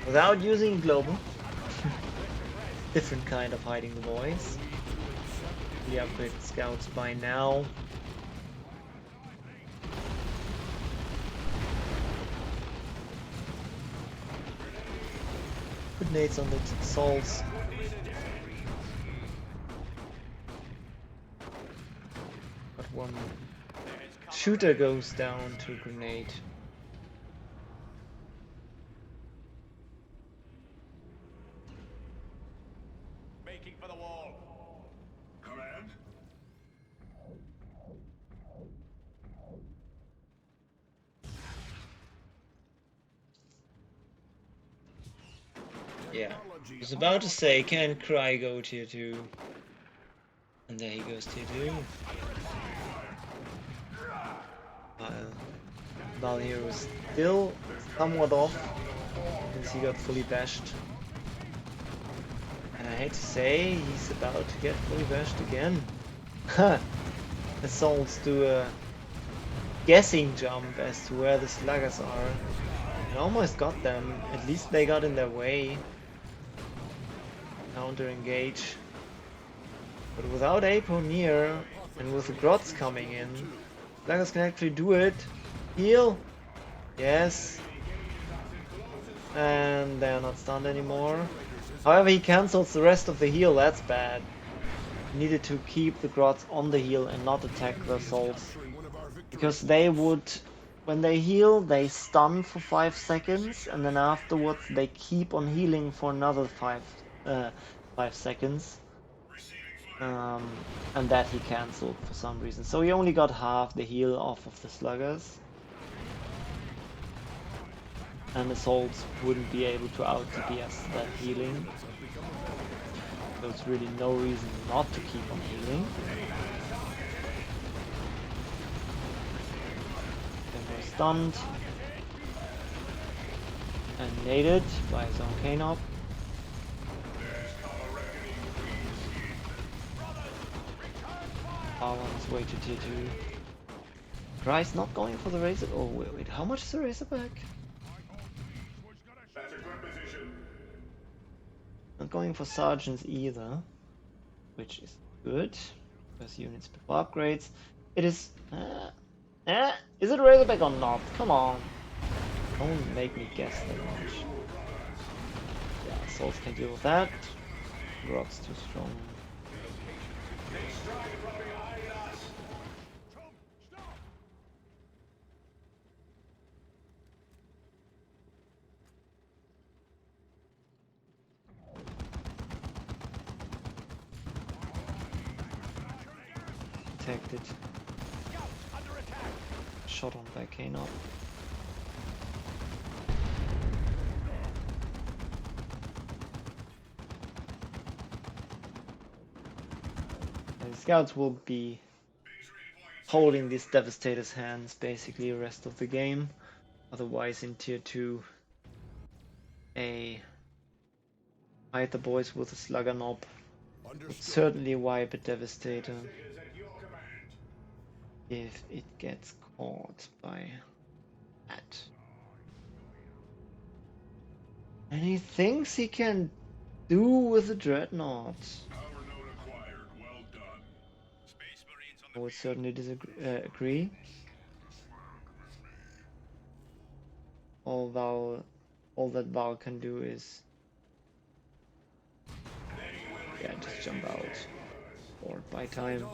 without using global. Different kind of hiding the boys. We upgraded scouts by now. Good nades on the souls. But one shooter goes down to grenade. Yeah. I was about to say, can Cry go tier 2? And there he goes tier 2. ValHero is still somewhat off since he got fully bashed. And I hate to say, he's about to get fully bashed again. Assaults do a guessing jump as to where the sluggers are. And almost got them. At least they got in their way. Counter engage. But without Apo near, and with the Grots coming in, sluggers can actually do it. Heal! Yes. And they're not stunned anymore. However, he cancels the rest of the heal, that's bad. He needed to keep the Grots on the heal and not attack the assaults. Because they would, when they heal, they stun for 5 seconds, and then afterwards they keep on healing for another 5 seconds. And that he cancelled for some reason. So he only got half the heal off of the sluggers. And assaults wouldn't be able to out DPS that healing. So there's really no reason not to keep on healing. Then they're stunned. And naded by his own K-Knob. On his way to tier 2. Cry's not going for the Razor. Oh, wait, how much is the Razorback? Not going for Sergeants either, which is good. Because units before upgrades. It is. Is it Razorback or not? Come on. Don't make me guess that much. Yeah, Souls can deal with that. Rod's too strong. Detected. Shot on by K-Knob. And the scouts will be holding these Devastator's hands basically the rest of the game. Otherwise in tier 2 hide the boys with a slugger knob would certainly wipe a Devastator if it gets caught by that. And he thinks he can do with the Dreadnought. I would certainly agree. All that Val can do is just jump out or buy time.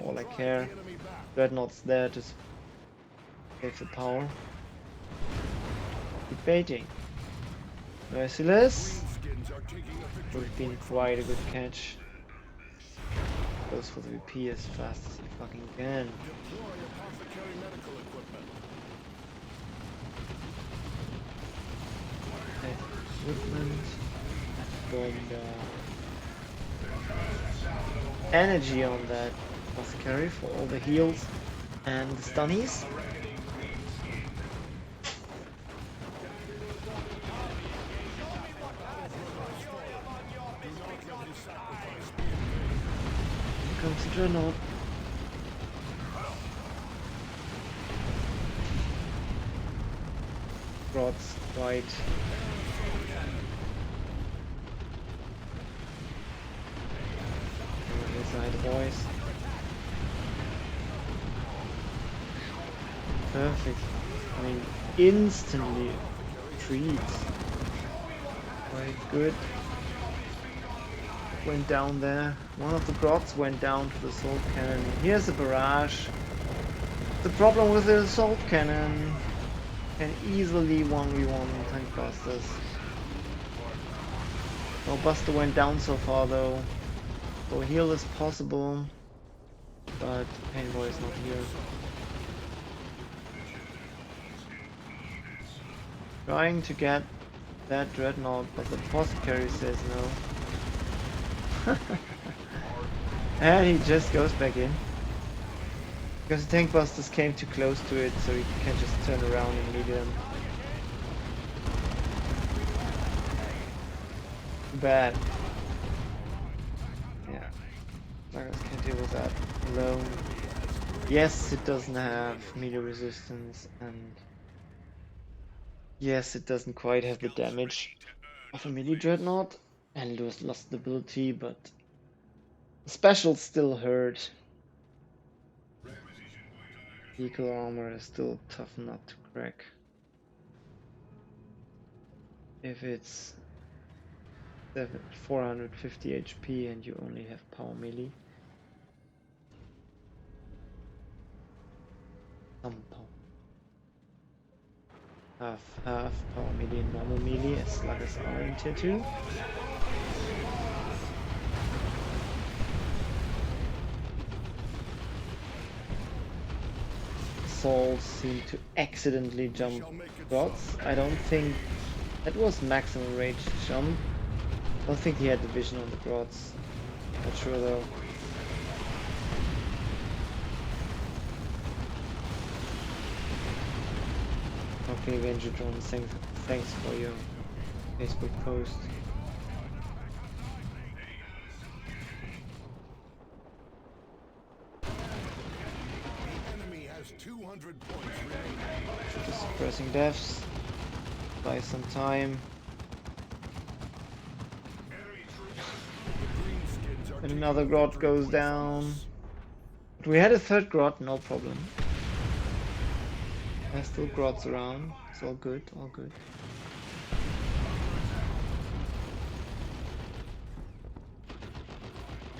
All I care. Dreadnought's there to save the power. Keep baiting. Merciless would have been quite a good catch. Goes for the VP as fast as he fucking can. Equipment. Energy on that must carry for all the heals and the stunnies. Here comes the Dreadnought. Rod's right. Side boys. Perfect. I mean, instantly treats. Quite good. Went down there. One of the Grots went down to the assault cannon. Here's a barrage. The problem with the assault cannon can easily 1v1 tank busters. No buster went down so far though. So heal is possible, but Painboy is not here. Trying to get that dreadnought, but the apothecary says no. And he just goes back in. Because the tank busters came too close to it, so he can just turn around and meet them. Bad. Yeah. Lagos can't deal with that alone. Yes, it doesn't have melee resistance, and yes, it doesn't quite have the damage of a melee dreadnought, and lost the ability, but the specials still hurt. Vehicle armor is still tough nut to crack. If it's 450 HP and you only have power melee. Some power. Half power melee and normal melee as sluggers are in tier 2. Souls seem to accidentally jump gods. I don't think that was maximum range jump. I don't think he had the vision on the grots. Not sure though. Okay, Vengeatron, thanks for your Facebook post. The enemy has 200 points remaining. Just suppressing deaths. Buy some time. And another grot goes down. But we had a third grot, no problem. There's still grots around. It's all good, all good.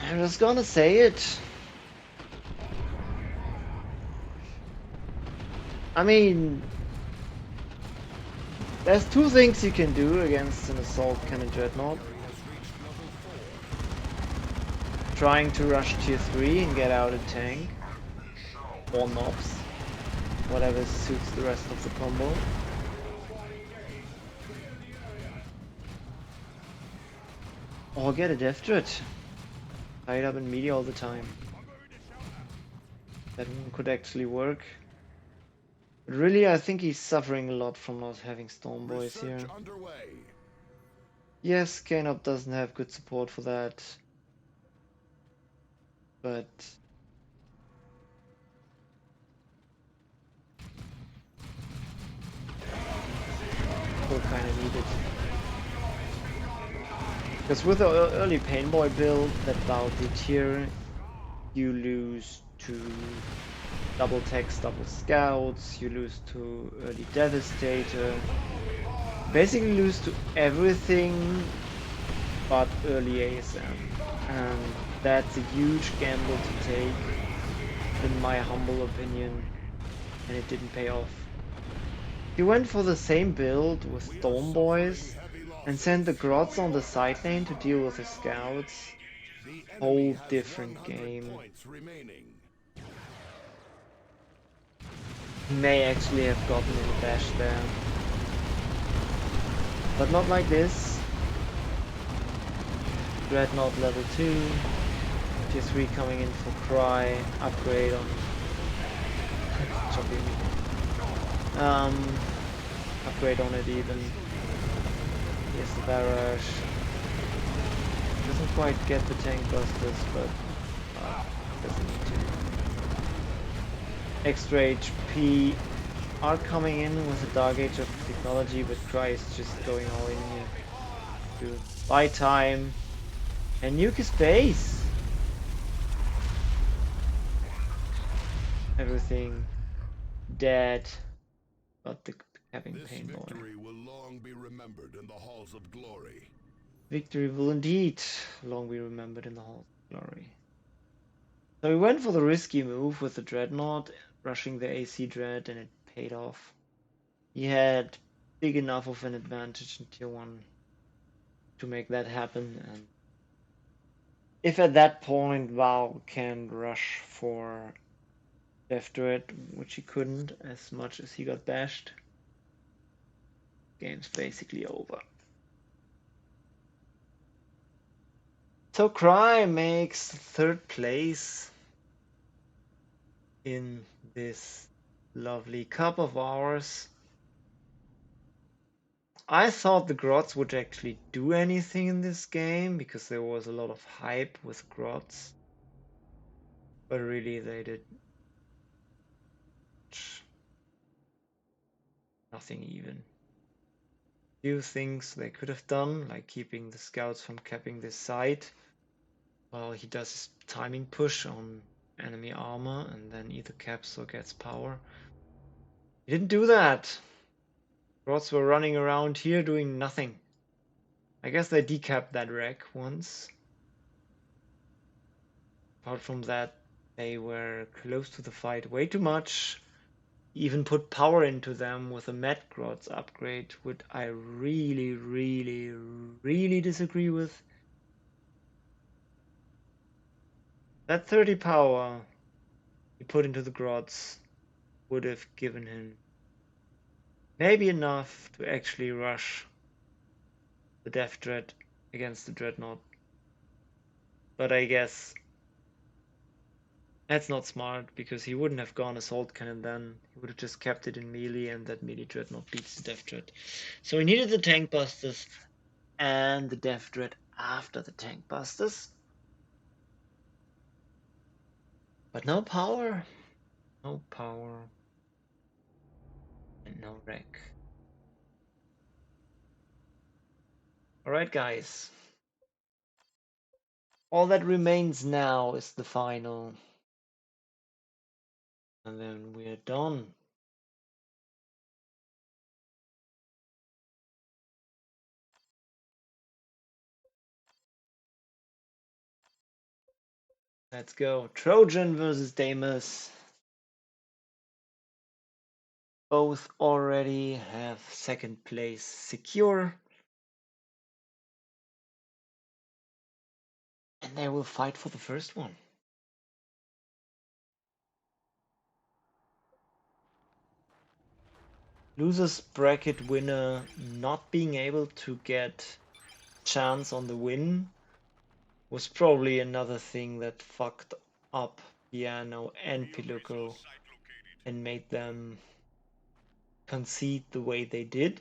I'm just gonna say it. I mean, there's two things you can do against an assault cannon dreadnought. Trying to rush tier 3 and get out a tank. Or knobs. Whatever suits the rest of the combo. Or get a death dread. Tie it up in melee all the time. That one could actually work. But really, I think he's suffering a lot from not having Storm Boys here. Yes, Canop doesn't have good support for that. But still kind of needed. Because with the early Painboy build that DoW2 tier, you lose to double techs, double scouts, you lose to early Devastator, basically lose to everything but early ASM. And that's a huge gamble to take, in my humble opinion, and it didn't pay off. He went for the same build with Storm Boys and sent the Grots on the side lane to deal with the scouts. Whole different game. He may actually have gotten in a dash there. But not like this. Dreadnought level 2. Tier 3 coming in for Cry. Upgrade on upgrade on it even. Here's the barrage. Doesn't quite get the tank busters, but doesn't need to. Extra HP are coming in with a Dark Age of technology, but Cry is just going all in here to buy time and nuke his base. Everything dead, but the having Painboy. Victory will long be remembered in the halls of glory. Victory will indeed long be remembered in the halls of glory. So we went for the risky move with the Dreadnought, rushing the AC Dread, and it paid off. He had big enough of an advantage in tier 1 to make that happen, and if at that point Val can rush for Death Dread, which he couldn't as much as he got bashed, game's basically over. So Cry makes third place in this lovely cup of ours. I thought the Grots would actually do anything in this game because there was a lot of hype with Grots. But really they did nothing even. Few things they could have done, like keeping the scouts from capping this site while he does his timing push on enemy armor and then either caps or gets power. He didn't do that. Rods were running around here doing nothing. I guess they decapped that wreck once. Apart from that, they were close to the fight way too much. Even put power into them with a Met Grots upgrade, which I really, really, really disagree with. That 30 power he put into the Grots would have given him maybe enough to actually rush the Death Dread against the Dreadnought. But I guess that's not smart, because he wouldn't have gone Assault Cannon then. He would have just kept it in melee, and that melee Dreadnought beats the Death Dread. So he needed the Tank Busters and the Death Dread after the Tank Busters. But no power. No power. And no wreck. Alright, guys. All that remains now is the final. And then we're done. Let's go. Trojan versus Deimos. Both already have second place secure. And they will fight for the first one. Losers bracket winner not being able to get chance on the win was probably another thing that fucked up Piano and Piluco and made them concede the way they did,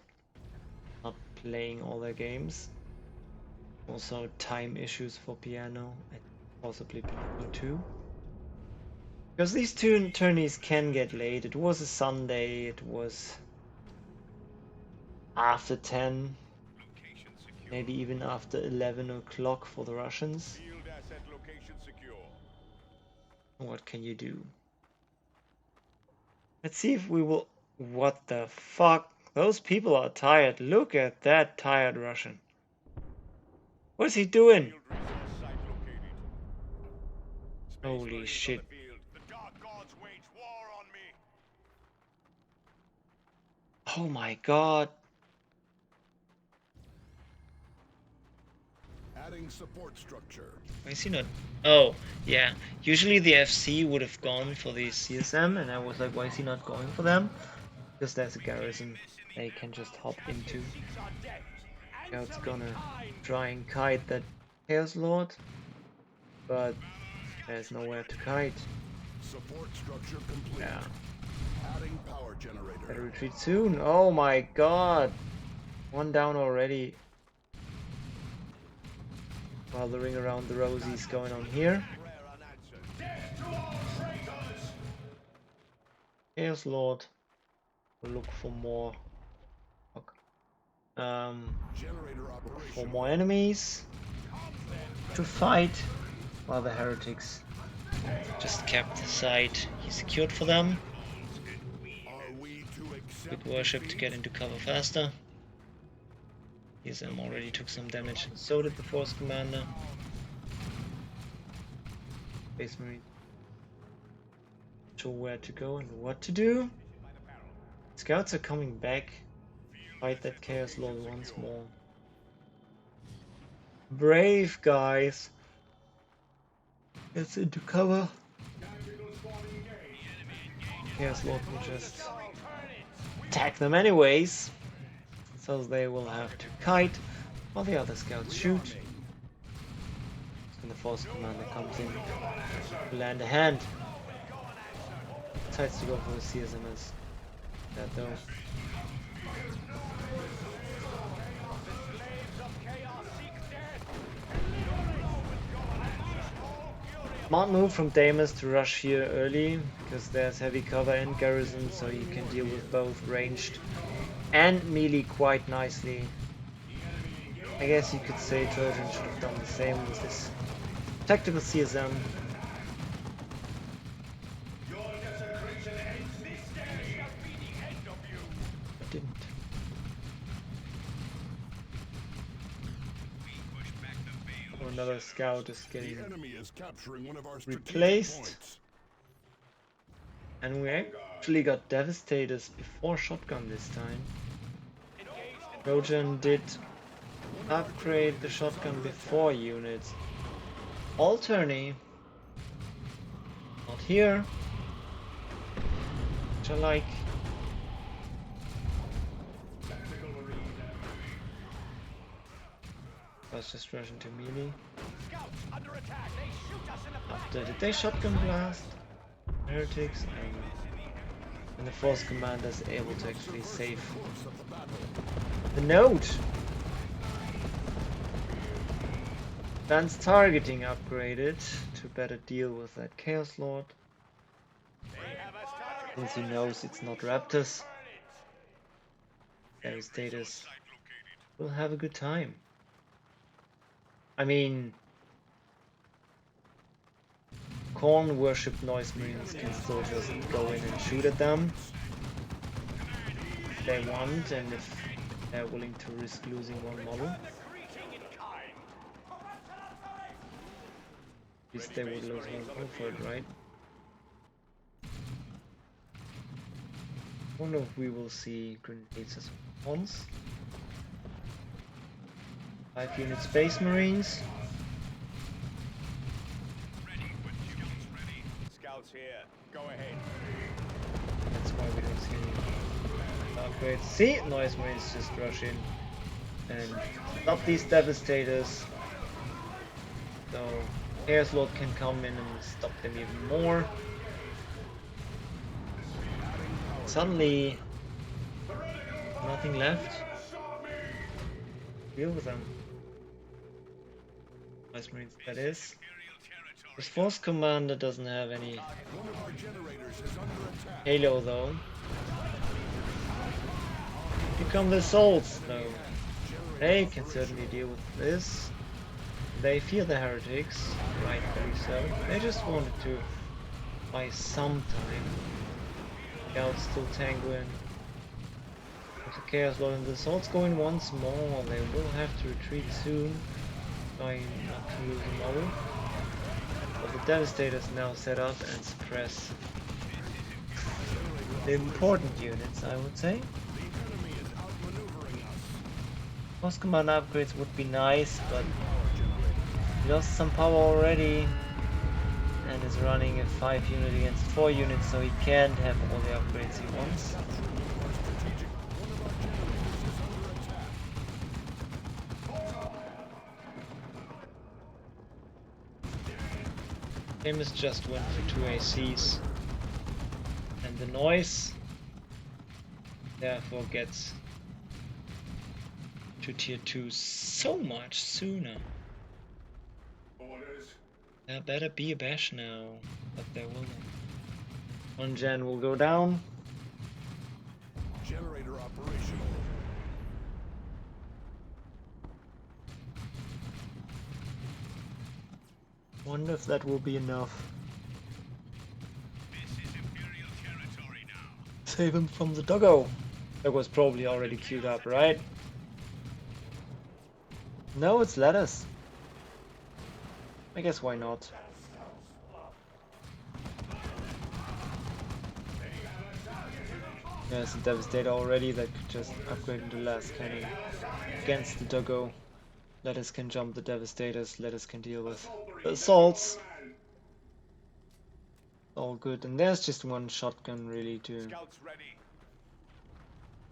not playing all their games. Also time issues for Piano and possibly Piluco too. Because these two tourneys can get late. It was a Sunday, it was after 10, maybe even after 11 o'clock for the Russians. What can you do? Let's see if we will... What the fuck? Those people are tired. Look at that tired Russian. What is he doing? Holy shit. Oh my god. Adding support structure. Why is he not? Oh, yeah. Usually the FC would have gone for the CSM, and I was like, why is he not going for them? Because there's a garrison they can just hop into. Scout's gonna try and kite that Chaos Lord, but there's nowhere to kite. Support structure complete. Yeah. Adding power generator. Better retreat soon. Oh my god. One down already. While the ring around the Rosie's going on here. Chaos Lord will look for more. Look for more enemies to fight, while the heretics just kept the site he secured for them. Good worship to get into cover faster. ESM already took some damage, so did the Force Commander. Space Marine. Sure where to go and what to do. Scouts are coming back. Fight that Chaos Lord once more. Brave, guys. Gets into cover. Chaos Lord will just attack them anyways. So they will have to kite while the other scouts shoot. And the force commander comes in to land a hand. Decides to go for the CSMS. That though. Smart move from Deimos to rush here early, because there's heavy cover and garrison, so you can deal with both ranged and melee quite nicely. I guess you could say Trojan should have done the same with his tactical CSM. But didn't. Oh, another scout is getting The enemy is capturing one of our replaced. strategic points. And we actually got Devastators before Shotgun this time. Trojan did upgrade the Shotgun before units. Alternate. Not here. Which I like. Let's just rush into melee. After did they Shotgun blast Heretics, and the Force Commander is able to actually save the node. Advanced targeting upgraded to better deal with that Chaos Lord. Since he knows it's not Raptors, Devastators will have a good time. I mean, Khorne worshipped Noise Marines can still just go in and shoot at them if they want, and if they're willing to risk losing one model. At least they would lose one model for it, right? I wonder if we will see grenades as once. 5 unit Space Marines. Scouts here. Go ahead. That's why we don't see any upgrades. See, Noise Marines just rush in and stop these Devastators. So Chaos Lord can come in and stop them even more. Suddenly, nothing left. Deal with them. Noise Marines, that is. This Force Commander doesn't have any Halo though. Here come the Souls though. They can certainly deal with this. They fear the Heretics, rightfully so. They just wanted to buy some time. Scouts still tangoing. With the Chaos Lord and the Souls going once more. They will have to retreat soon. Trying not to lose a model. But the Devastators now set up and suppress the important units, I would say. Force Commander upgrades would be nice, but he lost some power already and is running a 5 unit against 4 units, so he can't have all the upgrades he wants. Deimos just went for 2 ACs, and the Noise therefore gets to tier 2 so much sooner. There better be a bash now, but there will not. One gen will go down. Generator operational. Wonder if that will be enough. This is Imperial territory now. Save him from the doggo. That was probably already queued up, right? No, it's lettuce. I guess why not? There's a Devastator already that could just upgrade into last cannon against the doggo. Lettuce can jump the Devastators, Lettuce can deal with the assaults. All good, and there's just one shotgun really to Scouts ready.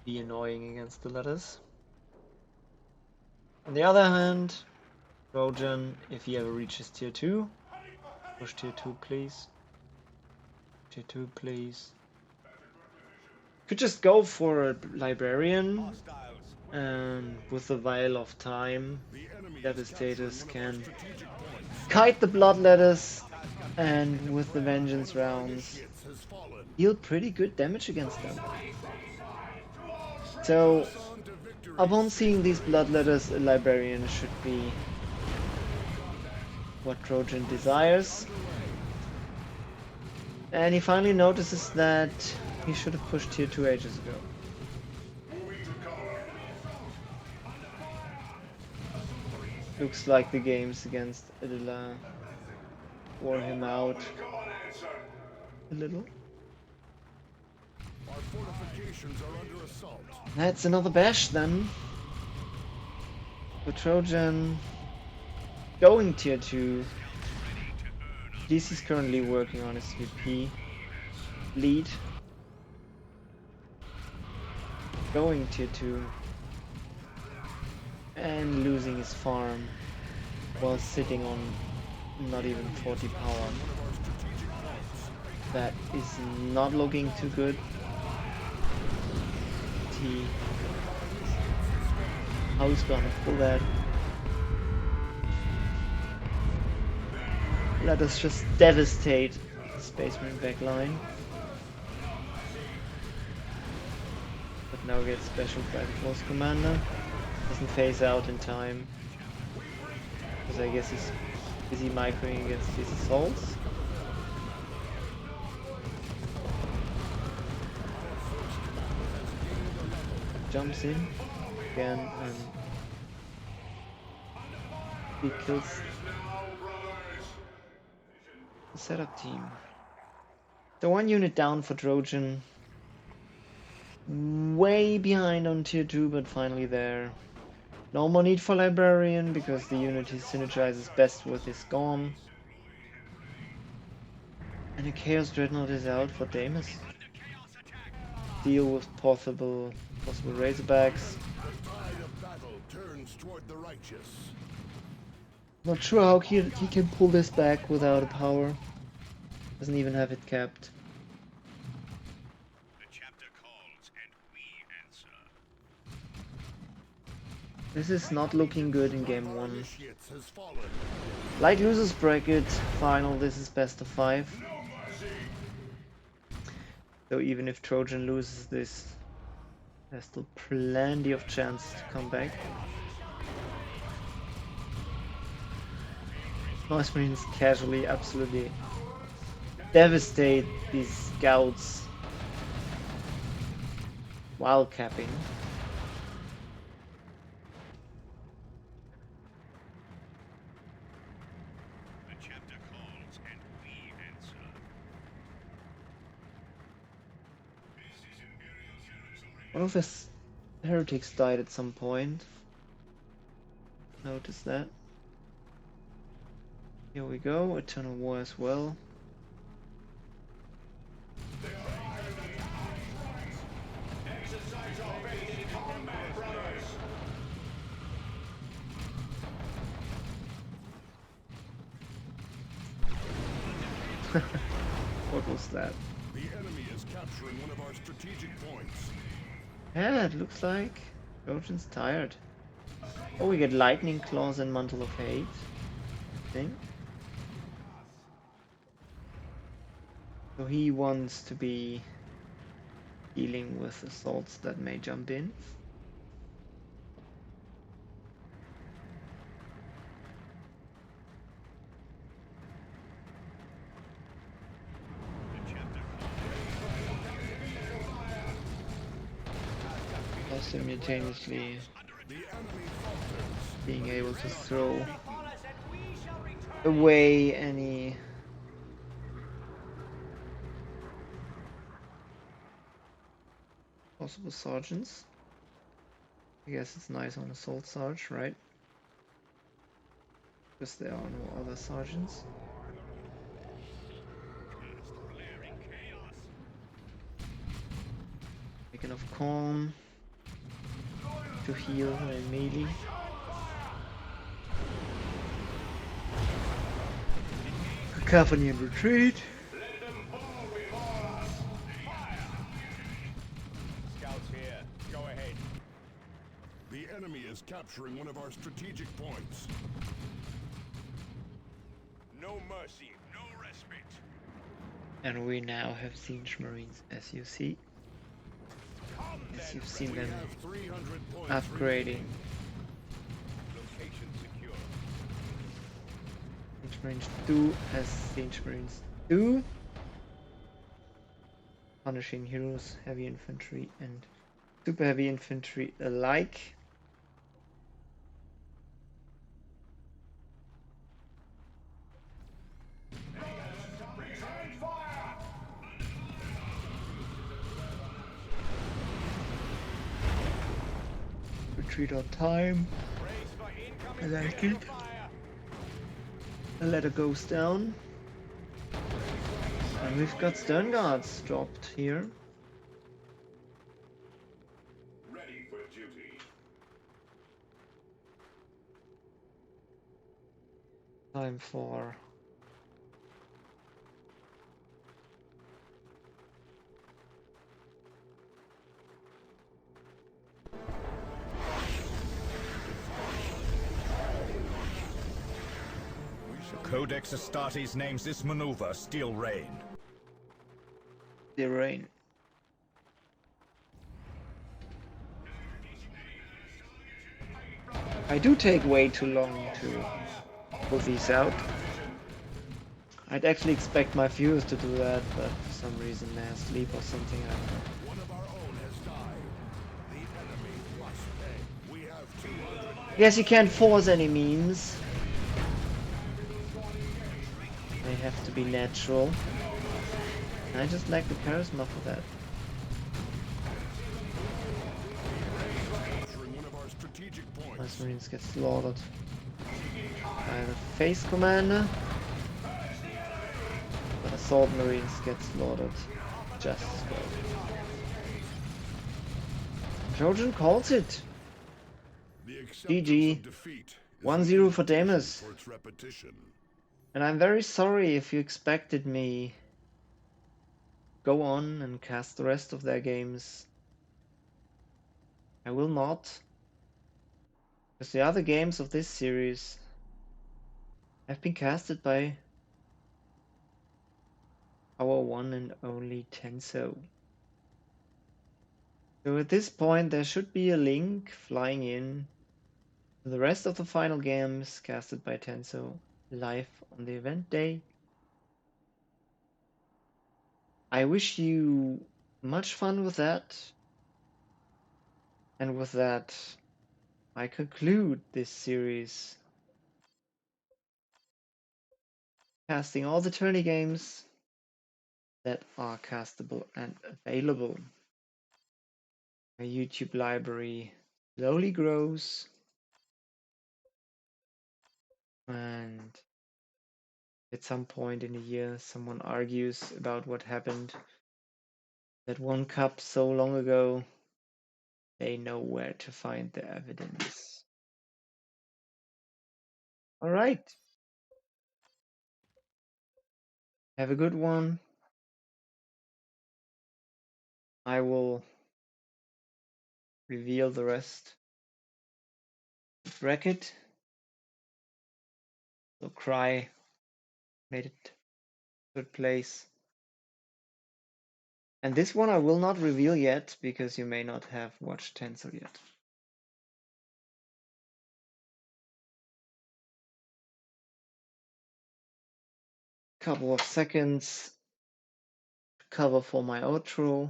be annoying against the Lettuce. On the other hand, Trojan, if he ever reaches tier 2. Push tier 2, please. Tier 2, please. Could just go for a librarian, and with the Vial of Time, Devastators can kite the Bloodletters, and with the Vengeance rounds, deal pretty good damage against them. So, upon seeing these Bloodletters, a librarian should be what Trojan desires. And he finally notices that he should have pushed tier 2 ages ago. Looks like the games against Adila wore him out a little. Our fortifications are under assault. That's another bash then. The Trojan going tier 2. DC's currently working on his VP lead. Going tier 2. And losing his farm while sitting on not even 40 power. That is not looking too good. How he's gonna pull that? Let us just devastate the Space Marine backline. But now gets special by the Force Commander. Doesn't phase out in time. Because I guess he's busy microing against his assaults. Jumps in again and he kills the setup team. So 1 unit down for Trojan. Way behind on tier 2, but finally there. No more need for Librarian because the unit he synergizes best with is gone. And a Chaos Dreadnought is out for Deimos. Deal with possible Razorbacks. Not sure how he can pull this back without a power. Doesn't even have it capped. The chapter calls and we answer. This is not looking good in game 1. Like losers bracket final, this is best of 5. So even if Trojan loses this, there's still plenty of chance to come back. Noise Marines casually absolutely devastate these scouts while capping. The chapter calls and we answer. One of his heretics died at some point. Notice that. Here we go, Eternal War as well. What was that? The enemy is capturing one of our strategic points. Yeah, it looks like Trojan's tired. Oh, we get Lightning Claws and Mantle of Hate. I think. So he wants to be dealing with assaults that may jump in. While simultaneously being able to throw away any possible sergeants. I guess it's nice on Assault Sarge, right? Because there are no other sergeants. Beacon of Calm to heal my melee. Cavalry in retreat. Let them fall before us. Fire! Scouts here. Go ahead. The enemy is capturing one of our strategic points. No mercy, no respite. And we now have Siege Marines, as you see. Come As then. you've seen We them have 300 points upgrading. Location secure. Siege Marines 2 has Siege Marines 2. Punishing heroes, heavy infantry and super heavy infantry alike. Retreat on time. Brace for I incoming like pillar it. fire. A ladder goes down. And we've got Stern Guards dropped here. Ready for duty. Time for Codex Astartes names this maneuver Steel Rain. the rain. I do take way too long to pull these out. I'd actually expect my viewers to do that, but for some reason they're asleep or something. I don't know. One of our own has died. The enemy must pay. We have 200. Yes, you can't force any memes. They have to be natural. I just lack the charisma for that. Capturing one of our strategic Most points. Marines get slaughtered by the face commander. The assault Marines get slaughtered just as well. Trojan calls it. The acceptance GG. of defeat is 1-0 an for invitation Deimos. for its repetition. And I'm very sorry if you expected me go on and cast the rest of their games. I will not. Because the other games of this series have been casted by our one and only Tenso. So at this point there should be a link flying in to the rest of the final games casted by Tenso live on the event day. I wish you much fun with that. And with that, I conclude this series casting all the tourney games that are castable and available. My YouTube library slowly grows, and at some point in the year someone argues about what happened that one cup so long ago. They know where to find the evidence. All right. Have a good one. I will reveal the rest. Bracket. So Cry made it third place. And this one I will not reveal yet because you may not have watched Tensor yet. Couple of seconds. Cover for my outro.